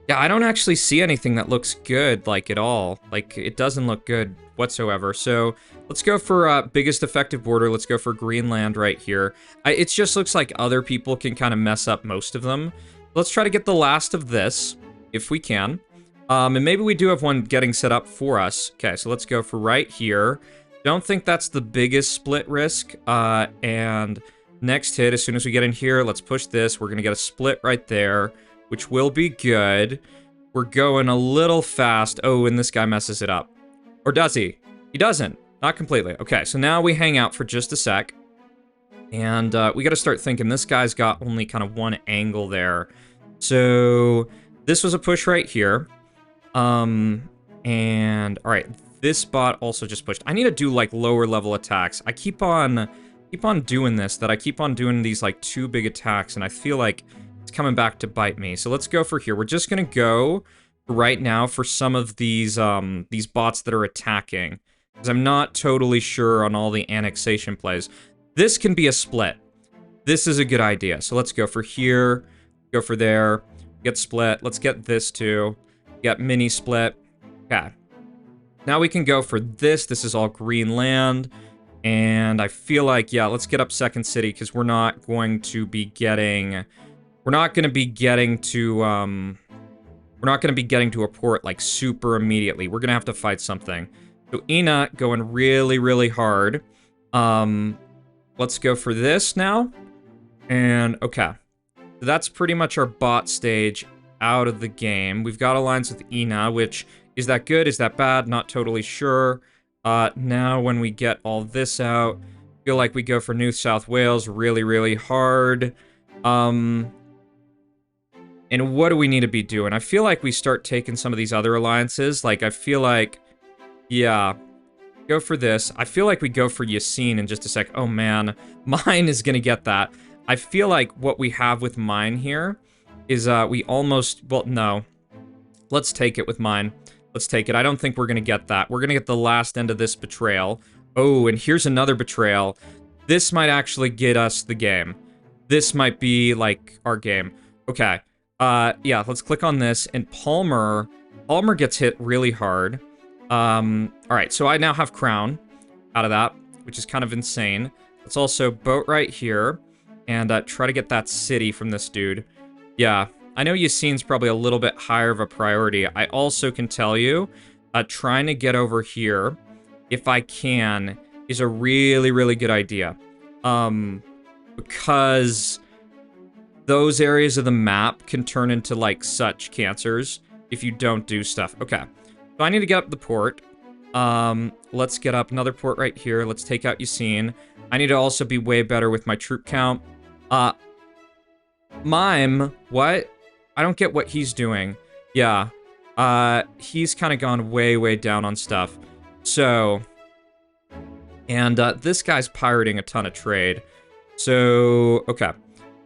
yeah, I don't actually see anything that looks good, like, at all. Like, it doesn't look good whatsoever. So, let's go for biggest effective border. Let's go for Greenland right here. It just looks like other people can kind of mess up most of them. Let's try to get the last of this, if we can. And maybe we do have one getting set up for us. Okay, so let's go for right here. Don't think that's the biggest split risk. And next hit, as soon as we get in here, let's push this. We're going to get a split right there, which will be good. We're going a little fast. Oh, and this guy messes it up. Or does he? He doesn't. Not completely. Okay, so now we hang out for just a sec. And we got to start thinking. This guy's got only kind of one angle there. So this was a push right here. And all right, this bot also just pushed. I need to do like lower level attacks. I keep on doing this, that I keep on doing these like 2 big attacks, and I feel like it's coming back to bite me. So let's go for here. We're just gonna go right now for some of these bots that are attacking, because I'm not totally sure on all the annexation plays. This can be a split. This is a good idea. So let's go for here, go for there, get split. Let's get this too. Get mini split. Okay. Now we can go for this. This is all green land. And I feel like, yeah, let's get up second city, because we're not going to be getting... We're not going to be getting to a port, like, super immediately. We're going to have to fight something. So Ina going really, really hard. Let's go for this now. And, okay. So that's pretty much our bot stage out of the game. We've got alliance with Ina, which... Is that good? Is that bad? Not totally sure. Now when we get all this out, feel like we go for New South Wales really, really hard. And what do we need to be doing? I feel like we start taking some of these other alliances. Like, I feel like, yeah, go for this. I feel like we go for Yassine in just a sec. Oh, man. Mine is going to get that. I feel like what we have with mine here is we almost... Well, no. Let's take it with mine. Let's take it. I don't think we're going to get that. We're going to get the last end of this betrayal. Oh, and here's another betrayal. This might actually get us the game. This might be, like, our game. Okay. Yeah, let's click on this. And Palmer gets hit really hard. All right, so I now have Crown out of that, which is kind of insane. Let's also boat right here and try to get that city from this dude. Yeah. I know Yassine's probably a little bit higher of a priority. I also can tell you, trying to get over here, if I can, is a really, really good idea. Because those areas of the map can turn into, like, such cancers if you don't do stuff. Okay, so I need to get up the port. Let's get up another port right here. Let's take out Yassine. I need to also be way better with my troop count. Mime, what? I don't get what he's doing. Yeah. He's kind of gone way, way down on stuff. So, and this guy's pirating a ton of trade. So, okay.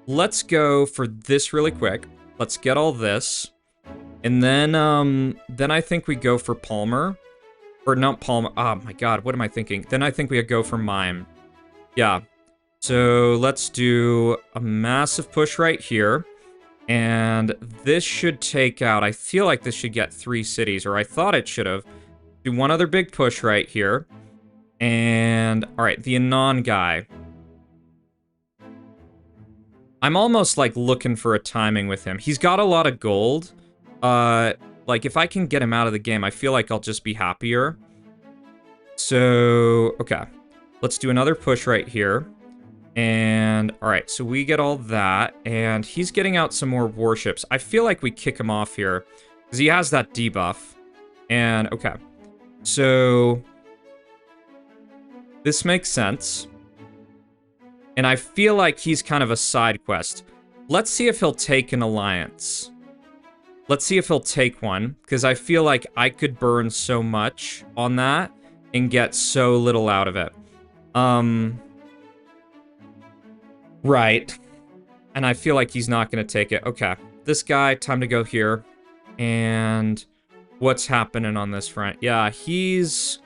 Let's go for this really quick. Let's get all this. And then I think we go for Palmer. Or not Palmer. Oh my god, what am I thinking? Then I think we go for Mime. Yeah. So let's do a massive push right here. And this should take out, I feel like this should get 3 cities, or I thought it should have. Do one other big push right here. And, alright, the Anon guy. I'm almost, like, looking for a timing with him. He's got a lot of gold. Like, if I can get him out of the game, I feel like I'll just be happier. So, okay. Let's do another push right here. And, alright, so we get all that, and he's getting out some more warships. I feel like we kick him off here, because he has that debuff. And, okay. So, this makes sense. And I feel like he's kind of a side quest. Let's see if he'll take an alliance. Let's see if he'll take one, because I feel like I could burn so much on that and get so little out of it. Right. And I feel like he's not going to take it. Okay. This guy, time to go here. And what's happening on this front? Yeah, he's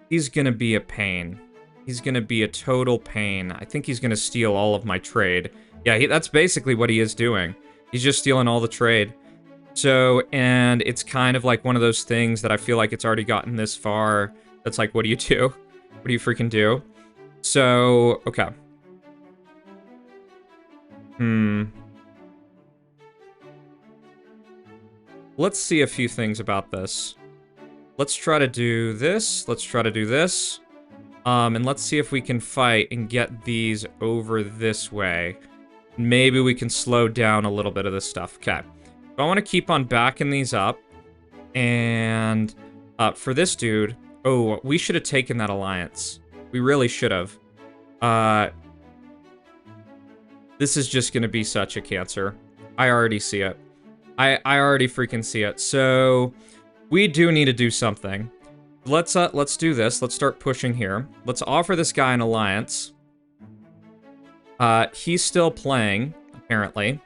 going to be a pain. He's going to be a total pain. I think he's going to steal all of my trade. Yeah, that's basically what he is doing. He's just stealing all the trade. So, and it's kind of like one of those things that I feel like it's already gotten this far. That's like, what do you do? What do you freaking do? So, okay. Let's see a few things about this. Let's try to do this. Let's try to do this. And let's see if we can fight and get these over this way. Maybe we can slow down a little bit of this stuff. Okay. So I want to keep on backing these up. And for this dude... Oh, we should have taken that alliance. We really should have. This is just going to be such a cancer. I already see it. I already freaking see it. So we do need to do something. Let's do this. Let's start pushing here. Let's offer this guy an alliance. He's still playing, apparently.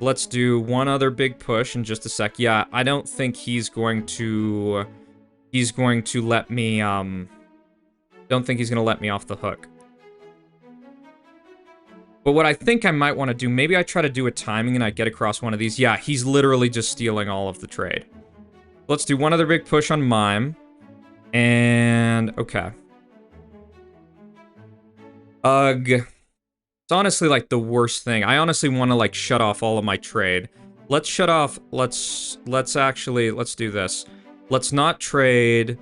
Let's do one other big push in just a sec. Yeah, I don't think he's going to let me, don't think he's going to let me off the hook. But what I think I might want to do, maybe I try to do a timing and I get across one of these. Yeah, he's literally just stealing all of the trade. Let's do one other big push on Mime. And, okay. Ugh. It's honestly, like, the worst thing. I honestly want to, like, shut off all of my trade. Let's shut off, let's do this. Let's not trade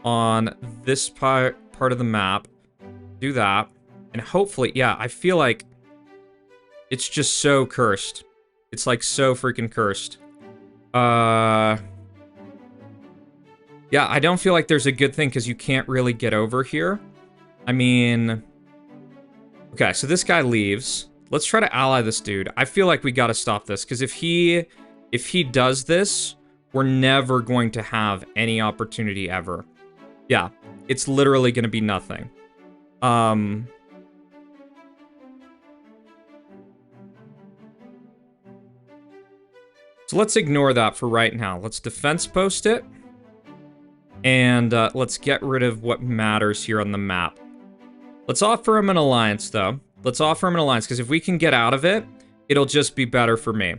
on this part of the map. Do that. And hopefully, yeah, I feel like it's just so cursed. It's, like, so freaking cursed. Yeah, I don't feel like there's a good thing because you can't really get over here. I mean... Okay, so this guy leaves. Let's try to ally this dude. I feel like we gotta stop this, because if he does this, we're never going to have any opportunity ever. Yeah, it's literally gonna be nothing. So let's ignore that for right now. Let's defense post it. And let's get rid of what matters here on the map. Let's offer him an alliance, though. Let's offer him an alliance, because if we can get out of it, it'll just be better for me.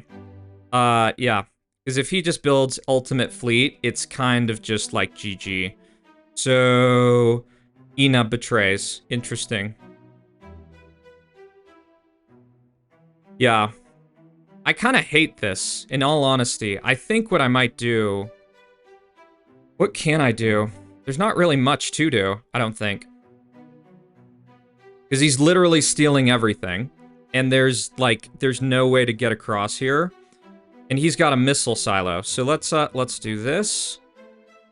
Yeah. Because if he just builds Ultimate Fleet, it's kind of just like GG. So, Ina betrays. Interesting. Yeah. I kind of hate this, in all honesty. I think what I might do... What can I do? There's not really much to do, I don't think. Because he's literally stealing everything. And there's no way to get across here. And he's got a missile silo. So let's do this.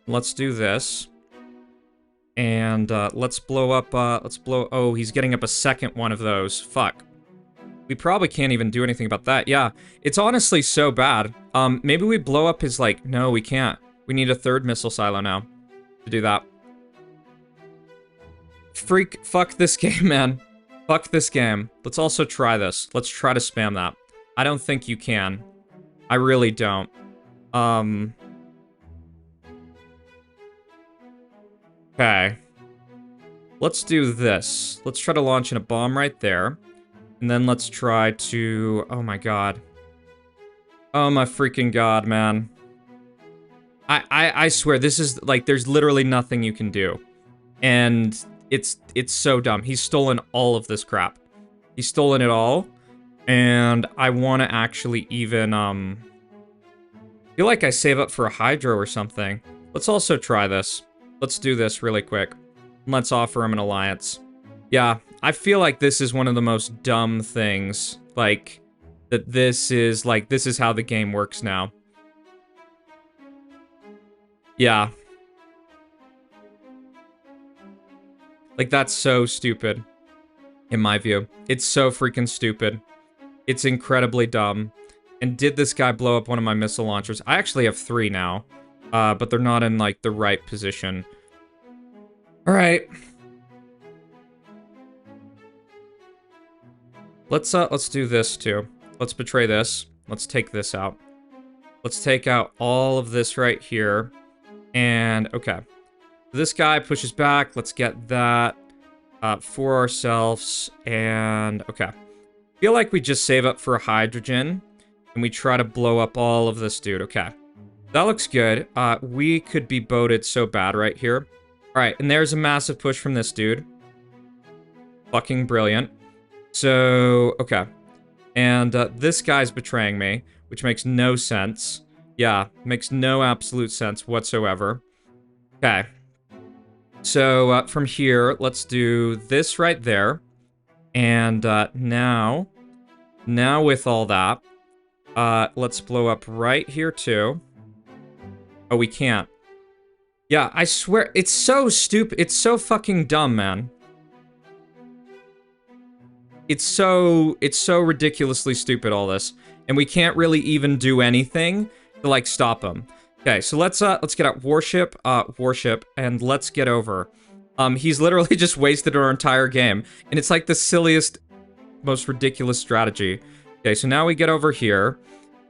Let's do this. And let's blow up, oh, he's getting up a second one of those. Fuck. We probably can't even do anything about that. Yeah, it's honestly so bad. Maybe we blow up his, like, no, we can't. We need a third missile silo now to do that. Fuck this game, man. Fuck this game. Let's also try this. Let's try to spam that. I don't think you can. I really don't. Okay. Let's do this. Let's try to launch in a bomb right there. And then let's try to... Oh my god. Oh my freaking god, man. I swear, this is, like, there's literally nothing you can do. And it's so dumb. He's stolen all of this crap. He's stolen it all. And I want to actually even, feel like I save up for a Hydro or something. Let's also try this. Let's do this really quick. Let's offer him an alliance. Yeah, I feel like this is one of the most dumb things. Like, that this is how the game works now. Yeah. Like, that's so stupid. In my view. It's so freaking stupid. It's incredibly dumb. And did this guy blow up one of my missile launchers? I actually have 3 now. But they're not in, like, the right position. Alright. Let's do this, too. Let's betray this. Let's take this out. Let's take out all of this right here. And, okay. This guy pushes back. Let's get that for ourselves. And, okay. Feel like we just save up for a hydrogen. And we try to blow up all of this dude. Okay. That looks good. We could be boated so bad right here. Alright, and there's a massive push from this dude. Fucking brilliant. So, okay. And this guy's betraying me, which makes no sense. Yeah, makes no absolute sense whatsoever. Okay. So from here, let's do this right there. And now with all that, let's blow up right here too. Oh, we can't. Yeah, I swear, it's so stupid. It's so fucking dumb, man. It's so ridiculously stupid, all this. And we can't really even do anything to, like, stop him. Okay, so let's get out warship, and let's get over. He's literally just wasted our entire game. And it's like the silliest, most ridiculous strategy. Okay, so now we get over here.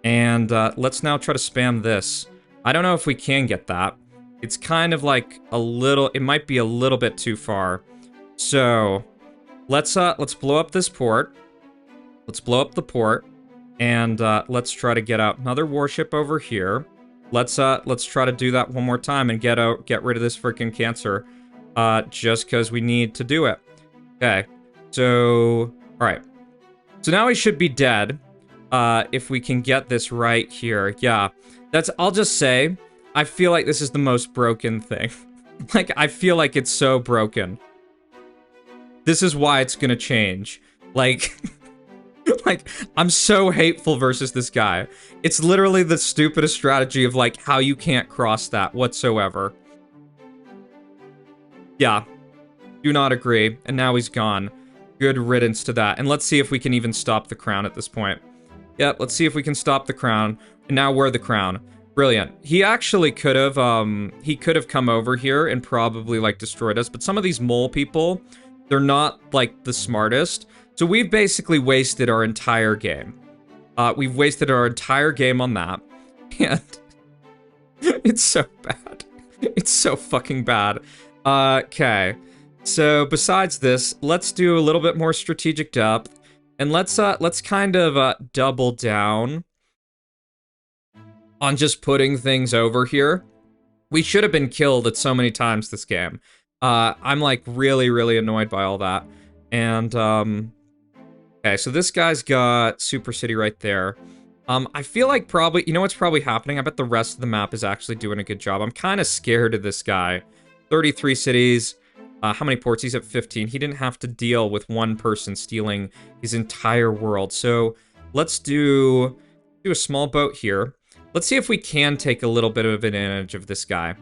And let's now try to spam this. I don't know if we can get that. It's kind of like a little, it might be a little bit too far. So let's blow up this port. Let's blow up the port. And let's try to get out another warship over here. Let's try to do that one more time and get rid of this freaking cancer. Just because we need to do it. Okay. So, alright. So now he should be dead. If we can get this right here. Yeah. I'll just say, I feel like this is the most broken thing. Like, I feel like it's so broken. This is why it's gonna change. Like, like, I'm so hateful versus this guy. It's literally the stupidest strategy of, like, how you can't cross that whatsoever. Yeah. Do not agree. And now he's gone. Good riddance to that. And let's see if we can even stop the crown at this point. Yep, let's see if we can stop the crown. And now we're the crown. Brilliant. He actually could have come over here and probably, like, destroyed us. But some of these mole people, they're not, like, the smartest. So we've basically wasted our entire game. We've wasted our entire game on that. And it's so bad. It's so fucking bad. Okay. So besides this, let's do a little bit more strategic depth. And let's kind of double down on just putting things over here. We should have been killed at so many times this game. I'm like really, really annoyed by all that. And okay, so this guy's got Super City right there. I feel like probably, you know what's probably happening? I bet the rest of the map is actually doing a good job. I'm kind of scared of this guy. 33 cities. How many ports? He's at 15. He didn't have to deal with one person stealing his entire world. So let's do a small boat here. Let's see if we can take a little bit of advantage of this guy.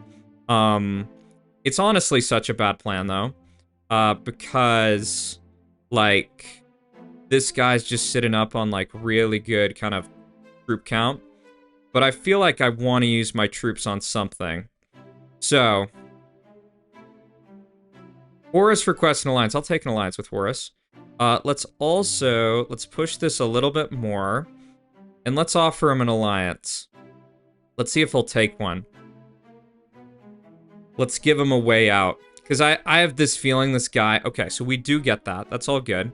It's honestly such a bad plan, though. Because, like, this guy's just sitting up on, like, really good kind of troop count. But I feel like I want to use my troops on something. So Horus requests an alliance. I'll take an alliance with Horus. Let's push this a little bit more. And let's offer him an alliance. Let's see if he'll take one. Let's give him a way out. Because I have this feeling this guy... Okay, so we do get that. That's all good.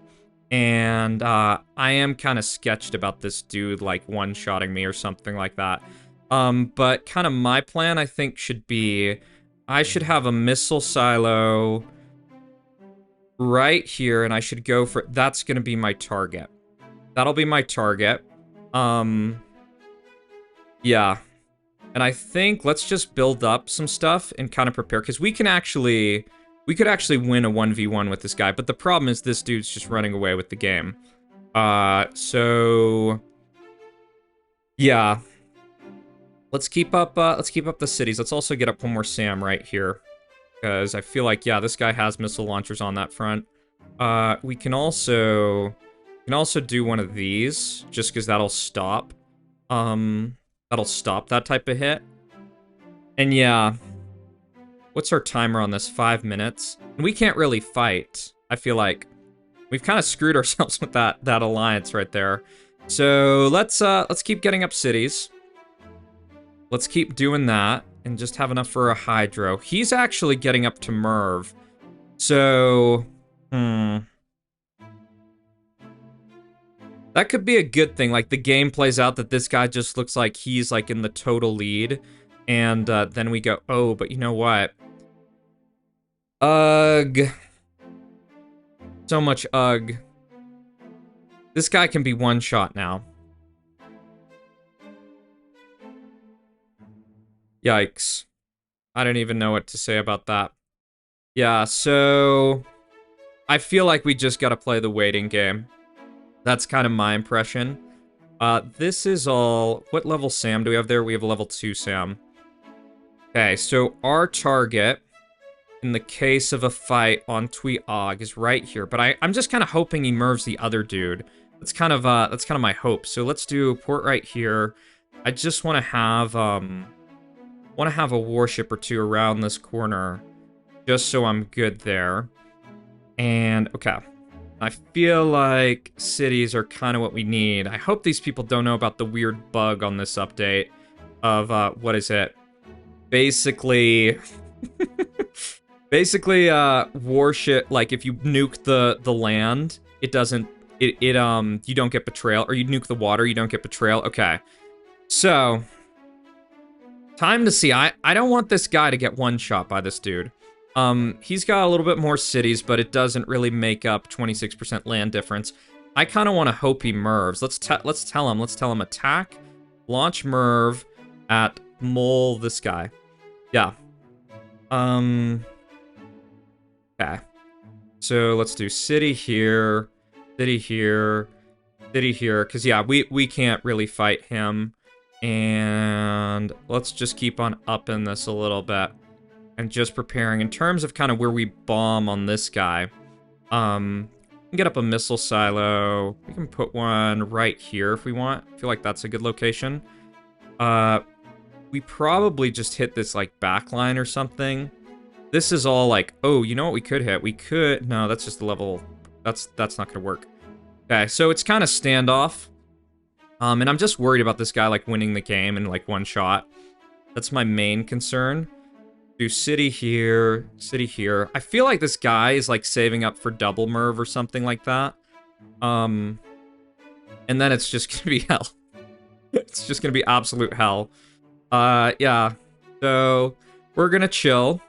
And I am kind of sketched about this dude, like, one-shotting me or something like that. But kind of my plan, I think, should be... I should have a missile silo right here, and I should go for... That's going to be my target. That'll be my target. Yeah. And I think let's just build up some stuff and kind of prepare, because we could actually win a 1v1 with this guy, but the problem is this dude's just running away with the game. So yeah. Let's keep up the cities. Let's also get up one more SAM right here. Because I feel like, yeah, this guy has missile launchers on that front. We can also do one of these, just because that'll stop. That'll stop that type of hit. And yeah, what's our timer on this? 5 minutes. And we can't really fight. I feel like we've kind of screwed ourselves with that alliance right there. So let's keep getting up cities. Let's keep doing that. And just have enough for a hydro. He's actually getting up to Merv. So, that could be a good thing. Like, the game plays out that this guy just looks like he's, like, in the total lead. And then we go, oh, but you know what? Ugh. So much ugh. This guy can be one shot now. Yikes. I don't even know what to say about that. Yeah, so I feel like we just gotta play the waiting game. That's kind of my impression. This is all... What level Sam do we have there? We have a level 2 Sam. Okay, so our target, in the case of a fight on Tweog, is right here. But I'm just kind of hoping he mervs the other dude. That's kind of my hope. So let's do port right here. I just want to have a warship or two around this corner, just so I'm good there. And okay, I feel like cities are kind of what we need. I hope these people don't know about the weird bug on this update of what is it? Basically, warship. Like if you nuke the land, it doesn't. You don't get betrayal, or you nuke the water, you don't get betrayal. Okay, so time to see. I don't want this guy to get one shot by this dude. He's got a little bit more cities, but it doesn't really make up 26% land difference. I kind of want to hope he mervs. Let's tell him attack, launch merv at mole this guy. Yeah. Okay. So let's do city here, city here, city here, because yeah, we can't really fight him. And let's just keep on upping this a little bit. And just preparing in terms of kind of where we bomb on this guy. We can get up a missile silo. We can put one right here if we want. I feel like that's a good location. We probably just hit this like backline or something. This is all like, oh, you know what we could hit? We could, no, that's just the level. That's not gonna work. Okay, so it's kind of standoff. And I'm just worried about this guy like winning the game in like one shot. That's my main concern. Do city here, city here. I feel like this guy is like saving up for double merv or something like that. And then it's just gonna be hell. It's just gonna be absolute hell. Yeah. So we're gonna chill.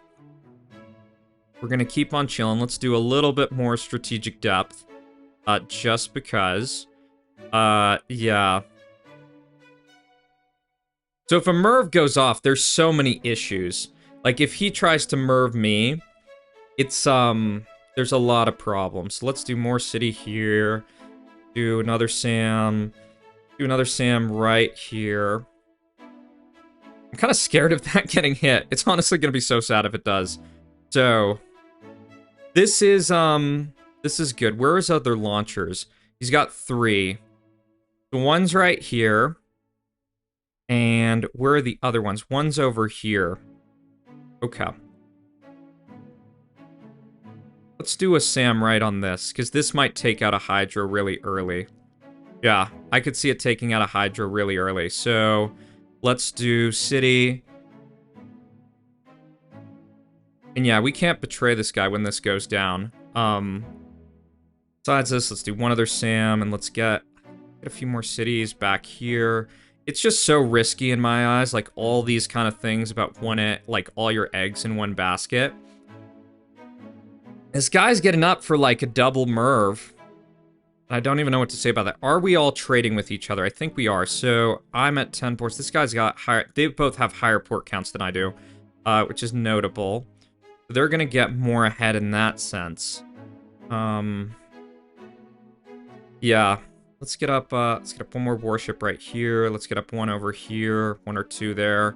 We're gonna keep on chilling. Let's do a little bit more strategic depth. Just because. Yeah. So if a merv goes off, there's so many issues. Like, if he tries to merv me, it's, there's a lot of problems. So let's do more city here. Do another Sam. Do another Sam right here. I'm kind of scared of that getting hit. It's honestly going to be so sad if it does. So, this is good. Where are his other launchers? He's got 3. The one's right here. And where are the other ones? One's over here. Okay. Let's do a Sam right on this, because this might take out a Hydra really early. Yeah, I could see it taking out a Hydra really early. So, let's do city. And yeah, we can't betray this guy when this goes down. Besides this, let's do one other Sam, and let's get a few more cities back here. It's just so risky in my eyes, like all these kind of things about like all your eggs in one basket. This guy's getting up for like a double merv. I don't even know what to say about that. Are we all trading with each other? I think we are. So I'm at 10 ports. This guy's got higher. They both have higher port counts than I do, which is notable. They're gonna get more ahead in that sense. Yeah. Let's get up one more warship right here. Let's get up one over here, 1 or 2 there,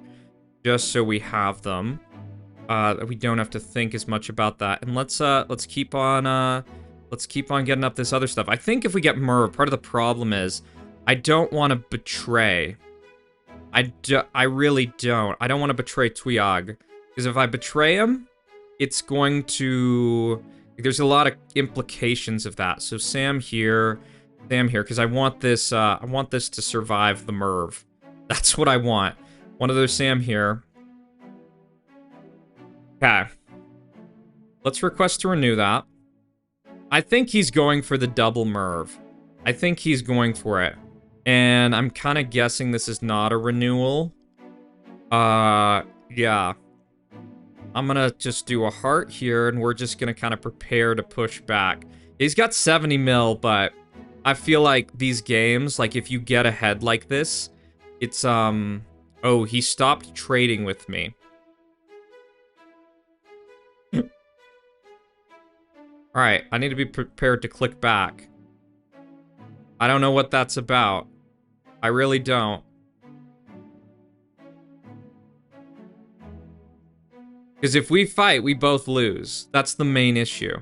just so we have them. We don't have to think as much about that. And let's keep on getting up this other stuff. I think if we get merv, part of the problem is I don't want to betray. I really don't. I don't want to betray Tweog, because if I betray him, it's going to. There's a lot of implications of that. So Sam here. Sam here, because I want this to survive the merv. That's what I want. One other Sam here. Okay. Let's request to renew that. I think he's going for the double merv. I think he's going for it. And I'm kind of guessing this is not a renewal. Yeah. I'm gonna just do a heart here, and we're just gonna kind of prepare to push back. He's got 70 mil, but I feel like these games, like if you get ahead like this, it's, oh, he stopped trading with me. All right, I need to be prepared to click back. I don't know what that's about. I really don't. Because if we fight, we both lose. That's the main issue.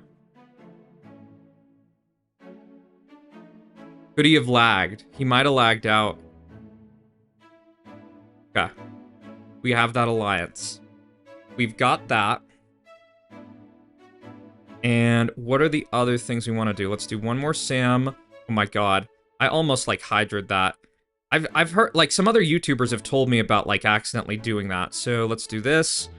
Could he have lagged? He might have lagged out. Okay. We have that alliance. We've got that. And what are the other things we want to do? Let's do one more Sam. Oh my god. I almost, like, hydra'd that. I've heard, like, some other YouTubers have told me about, like, accidentally doing that. So let's do this.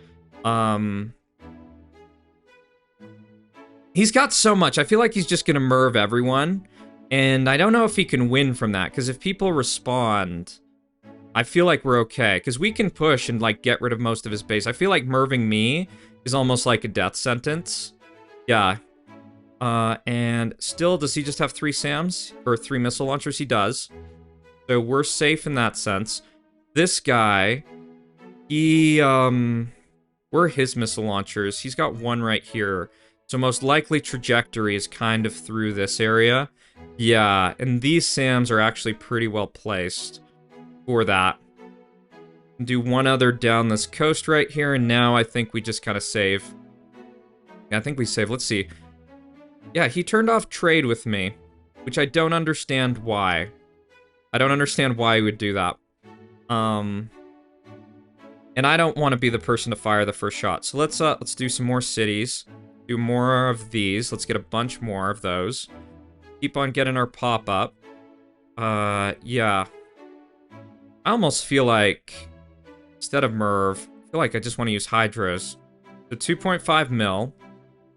He's got so much. I feel like he's just gonna merv everyone. And I don't know if he can win from that, because if people respond, I feel like we're okay. Because we can push and, like, get rid of most of his base. I feel like merving me is almost like a death sentence. Yeah. And still, does he just have 3 SAMs? Or 3 missile launchers? He does. So we're safe in that sense. This guy, he, where are his missile launchers? He's got 1 right here. So most likely trajectory is kind of through this area. Yeah, and these SAMs are actually pretty well placed for that. Do 1 other down this coast right here, and now I think we just kind of save. Yeah, I think we save. Let's see. Yeah, he turned off trade with me, which I don't understand why. I don't understand why he would do that. And I don't want to be the person to fire the first shot. So let's do some more cities. Do more of these. Let's get a bunch more of those. Keep on getting our pop-up. Yeah. I almost feel like, instead of Merv, I feel like I just want to use Hydras. So 2.5 mil.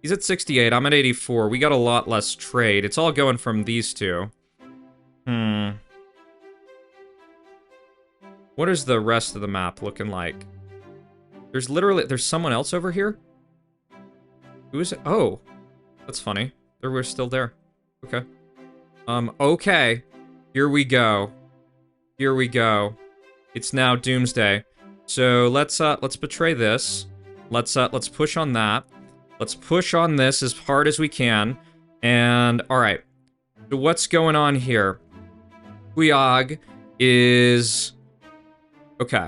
He's at 68, I'm at 84. We got a lot less trade. It's all going from these two. What is the rest of the map looking like? There's someone else over here? Who is it? Oh, that's funny. We're still there. Okay. Okay. Here we go. Here we go. It's now Doomsday. So let's betray this. Let's push on that. Let's push on this as hard as we can. And alright. So what's going on here? Guiag is okay.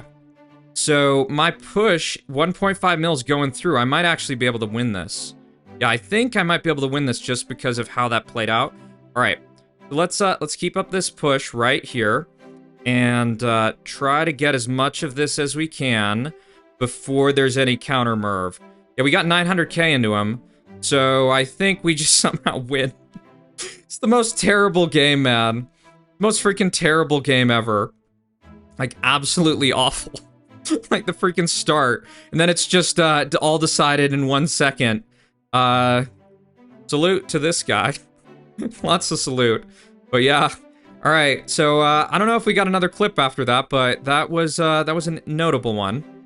So my push, 1.5 mil is going through. I might actually be able to win this. Yeah, I think I might be able to win this just because of how that played out. All right, so let's keep up this push right here, and try to get as much of this as we can before there's any counter merv. Yeah, we got 900k into him, so I think we just somehow win. It's the most terrible game, man. Most freaking terrible game ever. Like, absolutely awful. Like, the freaking start. And then it's just all decided in 1 second. Salute to this guy. Lots of salute. But yeah. Alright, so I don't know if we got another clip after that, but that was a notable one.